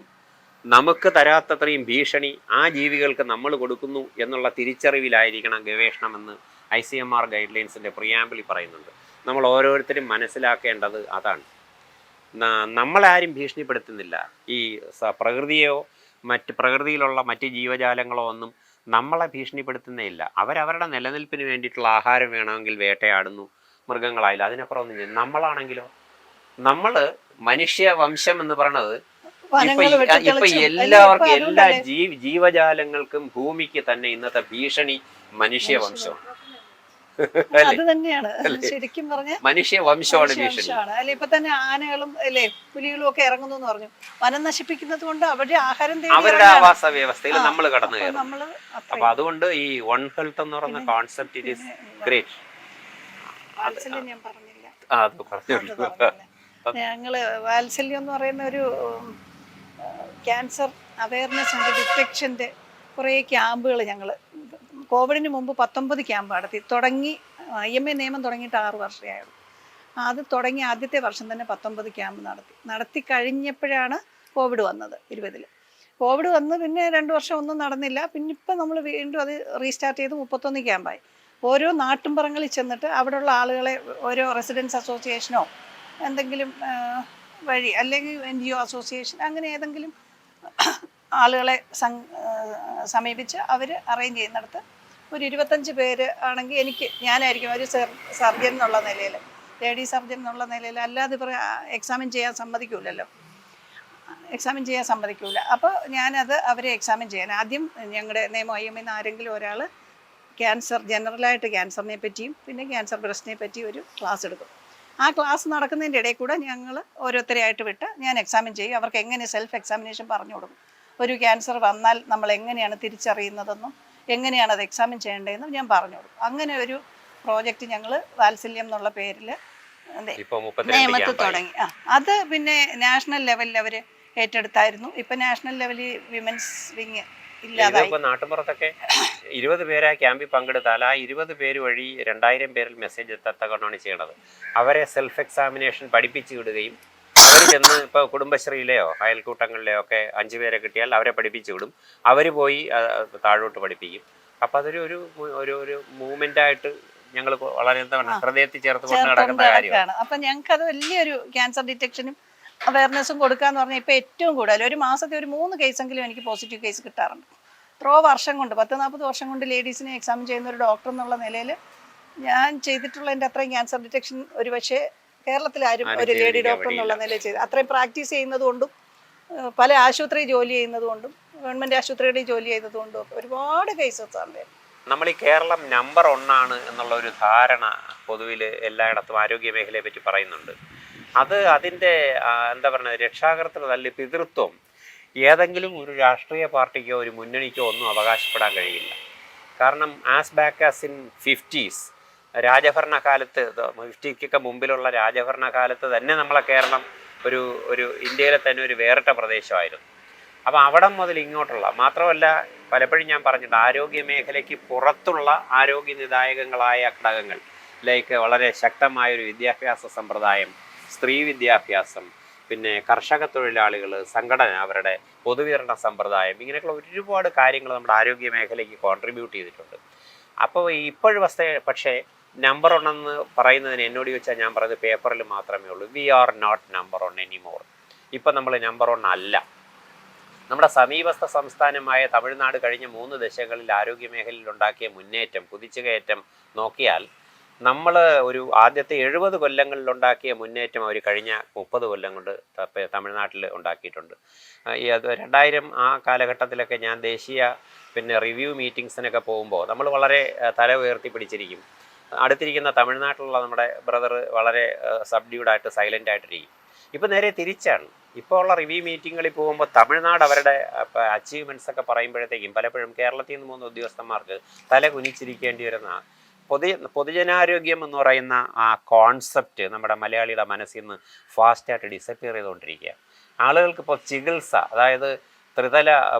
നമുക്ക് തരാത്തത്രയും ഭീഷണി ആ ജീവികൾക്ക് നമ്മൾ കൊടുക്കുന്നു എന്നുള്ള തിരിച്ചറിവിലായിരിക്കണം ഗവേഷണമെന്ന് ICMR ഗൈഡ് ലൈൻസിൻ്റെ പ്രിയാമ്പിളിൽ പറയുന്നുണ്ട്. നമ്മൾ ഓരോരുത്തരും മനസ്സിലാക്കേണ്ടത് അതാണ്. നമ്മളാരും ഭീഷണിപ്പെടുത്തുന്നില്ല. ഈ പ്രകൃതിയോ പ്രകൃതിയിലുള്ള മറ്റ് ജീവജാലങ്ങളോ ഒന്നും നമ്മളെ ഭീഷണിപ്പെടുത്തുന്നേയില്ല. അവരവരുടെ നിലനിൽപ്പിന് വേണ്ടിയിട്ടുള്ള ആഹാരം വേണമെങ്കിൽ വേട്ടയാടുന്നു, മൃഗങ്ങളായില്ല, അതിനപ്പുറം ഒന്നും ചെയ്യും. നമ്മളാണെങ്കിലോ, നമ്മൾ മനുഷ്യവംശം എന്ന് പറയണത് ഇപ്പൊ എല്ലാവർക്കും, എല്ലാ ജീവജാലങ്ങൾക്കും ഭൂമിക്ക് തന്നെ ഇന്നത്തെ ഭീഷണി മനുഷ്യവംശമാണ്. അത് തന്നെയാണ് ശരിക്കും പറഞ്ഞ മനുഷ്യവംശമാണ് ഭീഷണി. അല്ലെ, ഇപ്പൊ തന്നെ ആനകളും അല്ലെ പുലികളും ഒക്കെ ഇറങ്ങുന്നു എന്ന് പറഞ്ഞു. വനം നശിപ്പിക്കുന്നത് കൊണ്ട് അവരുടെ ആഹാരം അവരുടെ ആവാസ വ്യവസ്ഥയിൽ നമ്മൾ കടന്നു കയറും. അപ്പൊ അതുകൊണ്ട് ഈ വൺ ഹെൽത്ത് എന്ന് പറയുന്ന കോൺസെപ്റ്റ് ഇറ്റ് ഈസ് ഗ്രേറ്റ്. ഞാൻ പറഞ്ഞില്ല, ഞങ്ങള് വാത്സല്യം എന്ന് പറയുന്ന ഒരു ക്യാൻസർ അവയർനെസ് ആൻഡ് ഡിറ്റക്ഷൻ്റെ കുറേ ക്യാമ്പുകൾ ഞങ്ങൾ കോവിഡിന് മുമ്പ് 19 ക്യാമ്പ് തുടങ്ങി. IMA നിയമം തുടങ്ങിയിട്ട് 6 വർഷമായുള്ളൂ. അത് തുടങ്ങി ആദ്യത്തെ വർഷം തന്നെ 19 ക്യാമ്പ് നടത്തി കഴിഞ്ഞപ്പോഴാണ് കോവിഡ് വന്നത്. 20 കോവിഡ് വന്ന് പിന്നെ 2 വർഷം ഒന്നും നടന്നില്ല. പിന്നെ ഇപ്പം നമ്മൾ വീണ്ടും അത് റീസ്റ്റാർട്ട് ചെയ്ത് 31 ക്യാമ്പായി. ഓരോ നാട്ടിൻപുറങ്ങളിൽ ചെന്നിട്ട് അവിടെയുള്ള ആളുകളെ ഓരോ റെസിഡൻസ് അസോസിയേഷനോ എന്തെങ്കിലും വഴി, അല്ലെങ്കിൽ NGO അസോസിയേഷൻ, അങ്ങനെ ഏതെങ്കിലും ആളുകളെ സമീപിച്ച് അവർ അറേഞ്ച് ചെയ്യുന്നിടത്ത് ഒരു 25 പേര് ആണെങ്കിൽ ഞാനായിരിക്കും ഒരു സർജൻ എന്നുള്ള നിലയിൽ, ലേഡി സർജൻ എന്നുള്ള നിലയിൽ. അല്ലാതെ എക്സാമിൻ ചെയ്യാൻ സമ്മതിക്കൂല. അപ്പോൾ ഞാനത് അവരെ എക്സാമിൻ ചെയ്യാൻ ആദ്യം ഞങ്ങളുടെ നിയമം IMA ആരെങ്കിലും ഒരാൾ ജനറലായിട്ട് ക്യാൻസറിനെ പറ്റിയും പിന്നെ ക്യാൻസർ ബ്രസ്റ്റിനെ പറ്റിയും ഒരു ക്ലാസ് എടുക്കും. ആ ക്ലാസ് നടക്കുന്നതിൻ്റെ ഇടയിൽ കൂടെ ഞങ്ങൾ ഓരോരുത്തരെയായിട്ട് വിട്ട് ഞാൻ എക്സാമിൻ ചെയ്യും. അവർക്ക് എങ്ങനെ സെൽഫ് എക്സാമിനേഷൻ പറഞ്ഞു കൊടുക്കും. ഒരു ക്യാൻസർ വന്നാൽ നമ്മൾ എങ്ങനെയാണ് തിരിച്ചറിയുന്നതെന്നും എങ്ങനെയാണ് അത് എക്സാമിൻ ചെയ്യേണ്ടതെന്നും ഞാൻ പറഞ്ഞു കൊടുക്കും. അങ്ങനെ ഒരു പ്രോജക്റ്റ് ഞങ്ങൾ വാത്സല്യം എന്നുള്ള പേരിൽ നിയമത്തിൽ തുടങ്ങി. അത് പിന്നെ നാഷണൽ ലെവലിൽ അവർ ഏറ്റെടുത്തായിരുന്നു. ഇപ്പം നാഷണൽ ലെവലിൽ വിമൻസ് വിങ് ഇല്ലാതായി. ഇതിപ്പോൾ നാട്ടുമ്പുറത്തൊക്കെ 20 പേരാ ക്യാമ്പിൽ പങ്കെടുത്താൽ ആ 20 പേര് വഴി 2000 പേരിൽ മെസ്സേജ് എത്തത്തക്കൊണ്ടാണ് ചെയ്യണത്. അവരെ സെൽഫ് എക്സാമിനേഷൻ പഠിപ്പിച്ച് വിടുകയും അവർ ചെന്ന് ഇപ്പോൾ കുടുംബശ്രീയിലെയോ അയൽക്കൂട്ടങ്ങളിലെയോ ഒക്കെ 5 പേരെ കിട്ടിയാൽ അവരെ പഠിപ്പിച്ച് വിടും. അവർ പോയി താഴോട്ട് പഠിപ്പിക്കും. അപ്പം അതൊരു ഒരു ഒരു ഒരു മൂവ്മെൻ്റായിട്ട് ഞങ്ങൾ വളരെ എന്താ പറയുക ഹൃദയത്തിൽ ചേർത്ത് കൊണ്ട് നടക്കുന്ന കാര്യമാണ്. അപ്പം ഞങ്ങൾക്ക് അത് വലിയൊരു ക്യാൻസർ ഡിറ്റക്ഷനും അവയർനെസ്സും കൊടുക്കാന്ന് പറഞ്ഞാൽ ഇപ്പം ഏറ്റവും കൂടുതൽ ഒരു മാസത്തെ ഒരു 3 കേസെങ്കിലും എനിക്ക് പോസിറ്റീവ് കേസ് കിട്ടാറുണ്ട്. എത്രയോ വർഷം കൊണ്ട് 10-40 വർഷം കൊണ്ട് ലേഡീസിനെ എക്സാമിൻ ചെയ്യുന്ന ഒരു ഡോക്ടർ എന്നുള്ള നിലയിൽ ഞാൻ ചെയ്തിട്ടുള്ളതിൻ്റെ അത്രയും ക്യാൻസർ ഡിറ്റക്ഷൻ ഒരു പക്ഷേ കേരളത്തിലാരും ഒരു ലേഡി ഡോക്ടർ എന്നുള്ള നിലയിൽ ചെയ്ത് അത്രയും പ്രാക്ടീസ് ചെയ്യുന്നത് കൊണ്ടും പല ആശുപത്രി ജോലി ചെയ്യുന്നത് കൊണ്ടും ഗവൺമെൻറ് ആശുപത്രികളിൽ ജോലി ചെയ്തത് കൊണ്ടും ഒക്കെ ഒരുപാട് കേസസ് ആണ്. നമ്മൾ ഈ കേരളം നമ്പർ 1 എന്നുള്ള ഒരു ധാരണ പൊതുവിൽ എല്ലായിടത്തും ആരോഗ്യ മേഖലയെ പറ്റി പറയുന്നുണ്ട്. അത് അതിൻ്റെ എന്താ പറയുക രക്ഷാകർത്തൃ അല്ലെങ്കിൽ പിതൃത്വം ഏതെങ്കിലും ഒരു രാഷ്ട്രീയ പാർട്ടിക്കോ ഒരു മുന്നണിക്കോ ഒന്നും അവകാശപ്പെടാൻ കഴിയില്ല. കാരണം as back as in 50s രാജഭരണകാലത്ത് 50ക്കൊക്കെ മുമ്പിലുള്ള രാജഭരണകാലത്ത് തന്നെ നമ്മളെ കേരളം ഒരു ഇന്ത്യയിലെ തന്നെ ഒരു വേറിട്ട പ്രദേശമായിരുന്നു. അപ്പം അവിടം മുതൽ ഇങ്ങോട്ടുള്ള മാത്രമല്ല പലപ്പോഴും ഞാൻ പറഞ്ഞിട്ടുണ്ട് ആരോഗ്യ മേഖലയ്ക്ക് പുറത്തുള്ള ആരോഗ്യനിദായകങ്ങളായ ഘടകങ്ങൾ ലൈക്ക് വളരെ ശക്തമായൊരു വിദ്യാഭ്യാസ സമ്പ്രദായം, സ്ത്രീ വിദ്യാഭ്യാസം, പിന്നെ കർഷക തൊഴിലാളികൾ സംഘടന അവരുടെ പൊതുവിതരണ സമ്പ്രദായം, ഇങ്ങനെയൊക്കെയുള്ള ഒരുപാട് കാര്യങ്ങൾ നമ്മുടെ ആരോഗ്യ മേഖലയ്ക്ക് കോൺട്രിബ്യൂട്ട് ചെയ്തിട്ടുണ്ട്. അപ്പോൾ ഇപ്പോഴും പക്ഷേ നമ്പർ 1 പറയുന്നതിന് എന്നോട് ചോദിച്ചാൽ ഞാൻ പറയുന്നത് പേപ്പറിൽ മാത്രമേ ഉള്ളൂ. We are not number 1 anymore. ഇപ്പം നമ്മൾ നമ്പർ 1 അല്ല. നമ്മുടെ സമീപസ്ഥ സംസ്ഥാനമായ തമിഴ്നാട് കഴിഞ്ഞ 3 ദശകങ്ങളിൽ ആരോഗ്യ മേഖലയിൽ ഉണ്ടാക്കിയ മുന്നേറ്റം, കുതിച്ചുകയറ്റം നോക്കിയാൽ നമ്മൾ ഒരു ആദ്യത്തെ 70 കൊല്ലങ്ങളിലുണ്ടാക്കിയ മുന്നേറ്റം അവർ കഴിഞ്ഞ 30 കൊല്ലം കൊണ്ട് തമിഴ്നാട്ടിൽ ഉണ്ടാക്കിയിട്ടുണ്ട്. ഈ 2000 ആ കാലഘട്ടത്തിലൊക്കെ ഞാൻ ദേശീയ റിവ്യൂ മീറ്റിങ്സിനൊക്കെ പോകുമ്പോൾ നമ്മൾ വളരെ തല ഉയർത്തി പിടിച്ചിരിക്കും. അടുത്തിരിക്കുന്ന തമിഴ്നാട്ടിലുള്ള നമ്മുടെ ബ്രദർ വളരെ സബ്ഡ്യൂഡായിട്ട് സൈലൻ്റ് ആയിട്ടിരിക്കും. ഇപ്പോൾ നേരെ തിരിച്ചാണ്. ഇപ്പോൾ ഉള്ള റിവ്യൂ മീറ്റിങ്ങുകളിൽ പോകുമ്പോൾ തമിഴ്നാട് അവരുടെ അച്ചീവ്മെൻറ്റ്സ് ഒക്കെ പറയുമ്പോഴത്തേക്കും പലപ്പോഴും കേരളത്തിൽ നിന്ന് പോകുന്ന ഉദ്യോഗസ്ഥന്മാർക്ക് തല കുനിച്ചിരിക്കേണ്ടി വരുന്ന പൊതുജനാരോഗ്യം എന്ന് പറയുന്ന ആ കോൺസെപ്റ്റ് നമ്മുടെ മലയാളിയുടെ മനസ്സിൽ നിന്ന് ഫാസ്റ്റായിട്ട് ഡിസപ്പിയർ ചെയ്തുകൊണ്ടിരിക്കുക. ആളുകൾക്ക് ഇപ്പോൾ ചികിത്സ, അതായത് ത്രിതല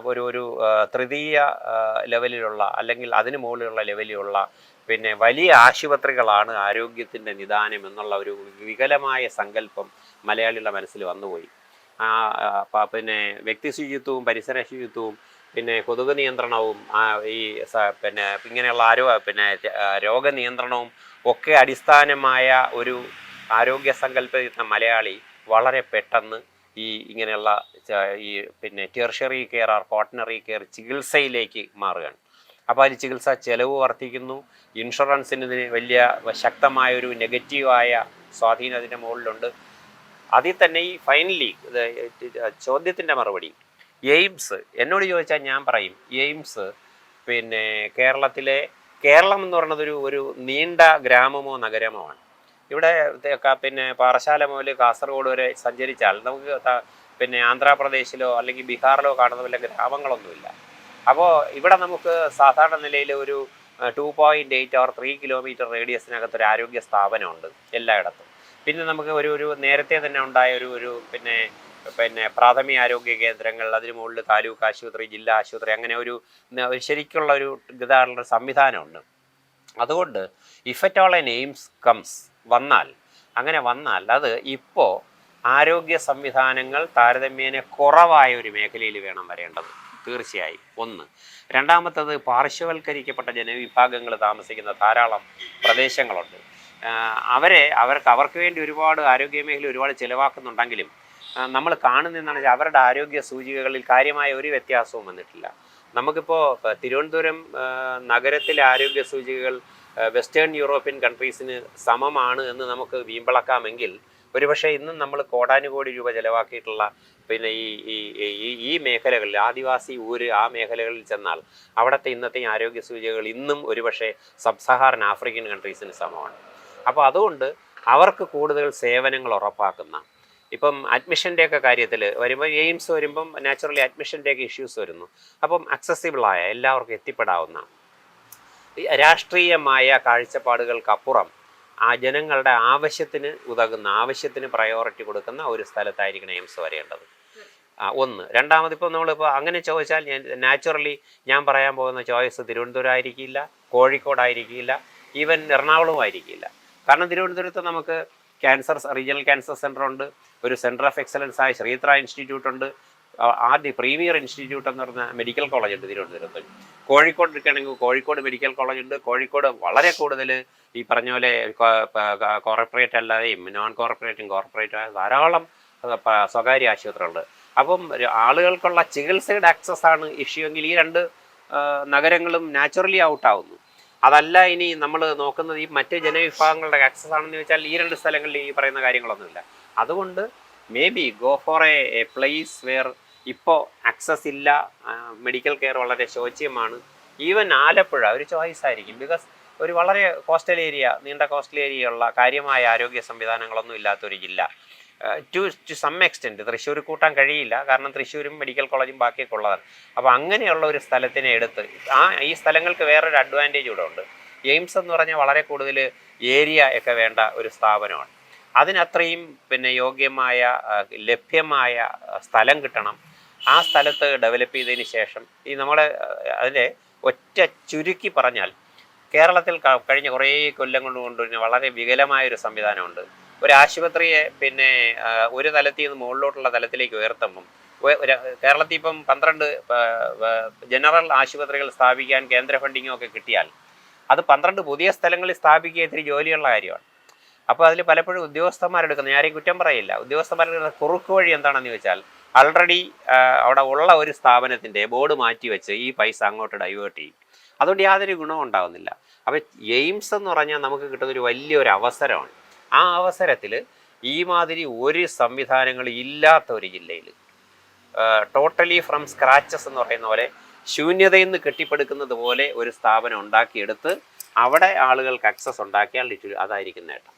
ഒരു തൃതീയ ലെവലിലുള്ള അല്ലെങ്കിൽ അതിന് മുകളിലുള്ള ലെവലിലുള്ള വലിയ ആശുപത്രികളാണ് ആരോഗ്യത്തിൻ്റെ നിദാനം എന്നുള്ള ഒരു വികലമായ സങ്കല്പം മലയാളികളുടെ മനസ്സിൽ വന്നുപോയി. വ്യക്തി ശുചിത്വവും പരിസര ശുചിത്വവും കൊതുക് നിയന്ത്രണവും ഈ ഇങ്ങനെയുള്ള രോഗനിയന്ത്രണവും ഒക്കെ അടിസ്ഥാനമായ ഒരു ആരോഗ്യ സങ്കല്പ മലയാളി വളരെ പെട്ടെന്ന് ഇങ്ങനെയുള്ള tertiary care or quaternary care ചികിത്സയിലേക്ക് മാറുകയാണ്. അപ്പോൾ അതിൽ ചികിത്സാ ചെലവ് വർദ്ധിക്കുന്നു. ഇൻഷുറൻസിന് വലിയ ശക്തമായൊരു നെഗറ്റീവായ സ്വാധീനം അതിൻ്റെ മുകളിലുണ്ട്. അതിൽ തന്നെ ഈ ഫൈനലി ചോദ്യത്തിൻ്റെ മറുപടി എയിംസ് എന്നോട് ചോദിച്ചാൽ ഞാൻ പറയും എയിംസ് കേരളം എന്ന് പറയുന്നത് ഒരു നീണ്ട ഗ്രാമമോ നഗരമോ ആണ്. ഇവിടെ പാറശാല മുതൽ കാസർഗോഡ് വരെ സഞ്ചരിച്ചാൽ നമുക്ക് ആന്ധ്രാപ്രദേശിലോ അല്ലെങ്കിൽ ബീഹാറിലോ കാണുന്ന വല്ല ഗ്രാമങ്ങളൊന്നുമില്ല. അപ്പോൾ ഇവിടെ നമുക്ക് സാധാരണ നിലയിൽ ഒരു 2.8 or 3 കിലോമീറ്റർ റേഡിയസിനകത്തൊരു ആരോഗ്യ സ്ഥാപനമുണ്ട് എല്ലായിടത്തും. പിന്നെ നമുക്ക് ഒരു നേരത്തെ തന്നെ ഉണ്ടായ ഒരു പ്രാഥമിക ആരോഗ്യ കേന്ദ്രങ്ങൾ, അതിന് മുകളിൽ താലൂക്ക് ആശുപത്രി, ജില്ലാ ആശുപത്രി, അങ്ങനെ ഒരു ശരിക്കുള്ള ഒരു ഗതാഗത സംവിധാനമുണ്ട്. അതുകൊണ്ട് if at all an AIIMS comes വന്നാൽ അത് ഇപ്പോൾ ആരോഗ്യ സംവിധാനങ്ങൾ താരതമ്യേന കുറവായ ഒരു മേഖലയിൽ വേണം വരേണ്ടത്. തീർച്ചയായും. ഒന്ന്. രണ്ടാമത്തത് പാർശ്വവൽക്കരിക്കപ്പെട്ട ജനവിഭാഗങ്ങൾ താമസിക്കുന്ന ധാരാളം പ്രദേശങ്ങളുണ്ട്. അവർക്ക് വേണ്ടി ഒരുപാട് ആരോഗ്യ മേഖല ഒരുപാട് ചിലവാക്കുന്നുണ്ടെങ്കിലും നമ്മൾ കാണുന്നതെന്നാണ് അവരുടെ ആരോഗ്യ സൂചികകളിൽ കാര്യമായ ഒരു വ്യത്യാസവും വന്നിട്ടില്ല. നമുക്കിപ്പോൾ തിരുവനന്തപുരം നഗരത്തിലെ ആരോഗ്യ സൂചികകൾ വെസ്റ്റേൺ യൂറോപ്യൻ കൺട്രീസിന് സമമാണ് എന്ന് നമുക്ക് വീമ്പിളക്കാമെങ്കിൽ ഒരുപക്ഷെ ഇന്നും നമ്മൾ കോടാനുകോടി രൂപ ചിലവാക്കിയിട്ടുള്ള ഈ മേഖലകളിൽ ആദിവാസി ആ മേഖലകളിൽ ചെന്നാൽ അവിടുത്തെ ഇന്നത്തെ ആരോഗ്യ സൂചികകൾ ഇന്നും ഒരുപക്ഷെ സബ് സഹാറൻ ആഫ്രിക്കൻ കൺട്രീസിന് സമമാണ്. അപ്പോൾ അതുകൊണ്ട് അവർക്ക് കൂടുതൽ സേവനങ്ങൾ ഉറപ്പാക്കുന്ന ഇപ്പം അഡ്മിഷൻ്റെയൊക്കെ കാര്യത്തിൽ വരുമ്പോൾ എയിംസ് വരുമ്പം നാച്ചുറലി അഡ്മിഷൻ്റെയൊക്കെ ഇഷ്യൂസ് വരുന്നു. അപ്പം അക്സസിബിളായ എല്ലാവർക്കും എത്തിപ്പെടാവുന്ന രാഷ്ട്രീയമായ കാഴ്ചപ്പാടുകൾക്കപ്പുറം ജനങ്ങളുടെ ആവശ്യത്തിന് ഉതകുന്ന, ആവശ്യത്തിന് പ്രയോറിറ്റി കൊടുക്കുന്ന ഒരു സ്ഥലത്തായിരിക്കണം എയിംസ് വരേണ്ടത്. ഒന്ന്. രണ്ടാമത് ഇപ്പോൾ നമ്മളിപ്പോൾ അങ്ങനെ ചോദിച്ചാൽ നാച്ചുറലി ഞാൻ പറയാൻ പോകുന്ന ചോയ്സ് തിരുവനന്തപുരം ആയിരിക്കില്ല, കോഴിക്കോടായിരിക്കില്ല, ഈവൻ എറണാകുളവും ആയിരിക്കില്ല. കാരണം തിരുവനന്തപുരത്ത് നമുക്ക് റീജിയണൽ ക്യാൻസർ സെൻ്റർ ഉണ്ട്, ഒരു സെൻറ്റർ ഓഫ് എക്സലൻസ് ആയ ശ്രീത്ര ഇൻസ്റ്റിറ്റ്യൂട്ട് ഉണ്ട്, ആദ്യ പ്രീമിയർ ഇൻസ്റ്റിറ്റ്യൂട്ട് എന്ന് പറഞ്ഞ മെഡിക്കൽ കോളേജ് ഉണ്ട് തിരുവനന്തപുരത്ത്. കോഴിക്കോട് എടുക്കുകയാണെങ്കിൽ കോഴിക്കോട് മെഡിക്കൽ കോളേജ് ഉണ്ട്. കോഴിക്കോട് വളരെ കൂടുതൽ ഈ പറഞ്ഞ പോലെ കോർപ്പറേറ്റ് അല്ലാതെയും നോൺ കോർപ്പറേറ്റും കോർപ്പറേറ്റും ധാരാളം സ്വകാര്യ ആശുപത്രികളുണ്ട്. അപ്പം ആളുകൾക്കുള്ള ചികിത്സയുടെ ആക്സസ് ആണ് ഇഷ്യൂ എങ്കിൽ ഈ രണ്ട് നഗരങ്ങളും നാച്ചുറലി ഔട്ടാവുന്നു. അതല്ല ഇനി നമ്മൾ നോക്കുന്നത് ഈ മറ്റ് ജനവിഭാഗങ്ങളുടെ ആക്സസ് ആണെന്ന് ചോദിച്ചാൽ ഈ രണ്ട് സ്ഥലങ്ങളിൽ ഈ പറയുന്ന കാര്യങ്ങളൊന്നുമില്ല. അതുകൊണ്ട് may be go for A place where ഇപ്പോൾ ആക്സസ് ഇല്ല, മെഡിക്കൽ കെയർ വളരെ ശോച്യമാണ്. ഈവൻ ആലപ്പുഴ ഒരു ചോയ്സ് ആയിരിക്കും. ബിക്കോസ് ഒരു വളരെ കോസ്റ്റൽ ഏരിയ, നീണ്ട കോസ്റ്റൽ ഏരിയ ഉള്ള കാര്യമായ ആരോഗ്യ സംവിധാനങ്ങളൊന്നും ഇല്ലാത്തൊരു ജില്ല. ടു സം എക്സ്റ്റെൻറ്റ് തൃശ്ശൂർ കൂട്ടാൻ കഴിയില്ല, കാരണം തൃശ്ശൂരും മെഡിക്കൽ കോളേജും ബാക്കിയൊക്കെ ഉള്ളതാണ്. അപ്പോൾ അങ്ങനെയുള്ള ഒരു സ്ഥലത്തിനെ എടുത്ത് ഈ സ്ഥലങ്ങൾക്ക് വേറൊരു അഡ്വാൻറ്റേജ് ഇവിടെ ഉണ്ട്. എയിംസ് എന്ന് പറഞ്ഞാൽ വളരെ കൂടുതൽ ഏരിയ ഒക്കെ വേണ്ട ഒരു സ്ഥാപനമാണ്. അതിനത്രയും യോഗ്യമായ ലഭ്യമായ സ്ഥലം കിട്ടണം. ആ സ്ഥലത്ത് ഡെവലപ്പ് ചെയ്തതിന് ശേഷം ഈ നമ്മളെ അതിൻ്റെ ഒറ്റ ചുരുക്കി പറഞ്ഞാൽ കേരളത്തിൽ കഴിഞ്ഞ കുറേ കൊല്ലം കൊണ്ട് വളരെ വികലമായൊരു സംവിധാനമുണ്ട്. ഒരു ആശുപത്രിയെ ഒരു തലത്തിൽ നിന്ന് മുകളിലോട്ടുള്ള തലത്തിലേക്ക് ഉയർത്തുമ്പം കേരളത്തിൽ ഇപ്പം 12 ജനറൽ ആശുപത്രികൾ സ്ഥാപിക്കാൻ കേന്ദ്ര ഫണ്ടിങ്ങും ഒക്കെ കിട്ടിയാൽ അത് 12 പുതിയ സ്ഥലങ്ങളിൽ സ്ഥാപിക്കുക ഇത്തിരി ജോലിയുള്ള കാര്യമാണ്. അപ്പോൾ അതിൽ പലപ്പോഴും ഉദ്യോഗസ്ഥന്മാരെടുക്കുന്നത്, ആരെയും കുറ്റം പറയില്ല, ഉദ്യോഗസ്ഥന്മാരെടുക്കുന്ന കുറുക്ക് വഴി എന്താണെന്ന് ചോദിച്ചാൽ ആൾറെഡി അവിടെ ഉള്ള ഒരു സ്ഥാപനത്തിൻ്റെ ബോർഡ് മാറ്റി വെച്ച് ഈ പൈസ അങ്ങോട്ട് ഡൈവേർട്ട് ചെയ്യും. അതുകൊണ്ട് യാതൊരു ഗുണവും ഉണ്ടാകുന്നില്ല. അപ്പോൾ എയിംസ് എന്ന് പറഞ്ഞാൽ നമുക്ക് കിട്ടുന്നൊരു വലിയൊരു അവസരമാണ്. ആ അവസരത്തിൽ ഈ മാതിരി ഒരു സംവിധാനങ്ങളും ഇല്ലാത്ത ഒരു ജില്ലയിൽ ടോട്ടലി ഫ്രം സ്ക്രാച്ചസ് എന്ന് പറയുന്ന പോലെ ശൂന്യതയിൽ നിന്ന് കെട്ടിപ്പടുക്കുന്നത് പോലെ ഒരു സ്ഥാപനം ഉണ്ടാക്കിയെടുത്ത് അവിടെ ആളുകൾക്ക് ആക്സസ് ഉണ്ടാക്കിയാൽ അതായിരിക്കും നേട്ടം.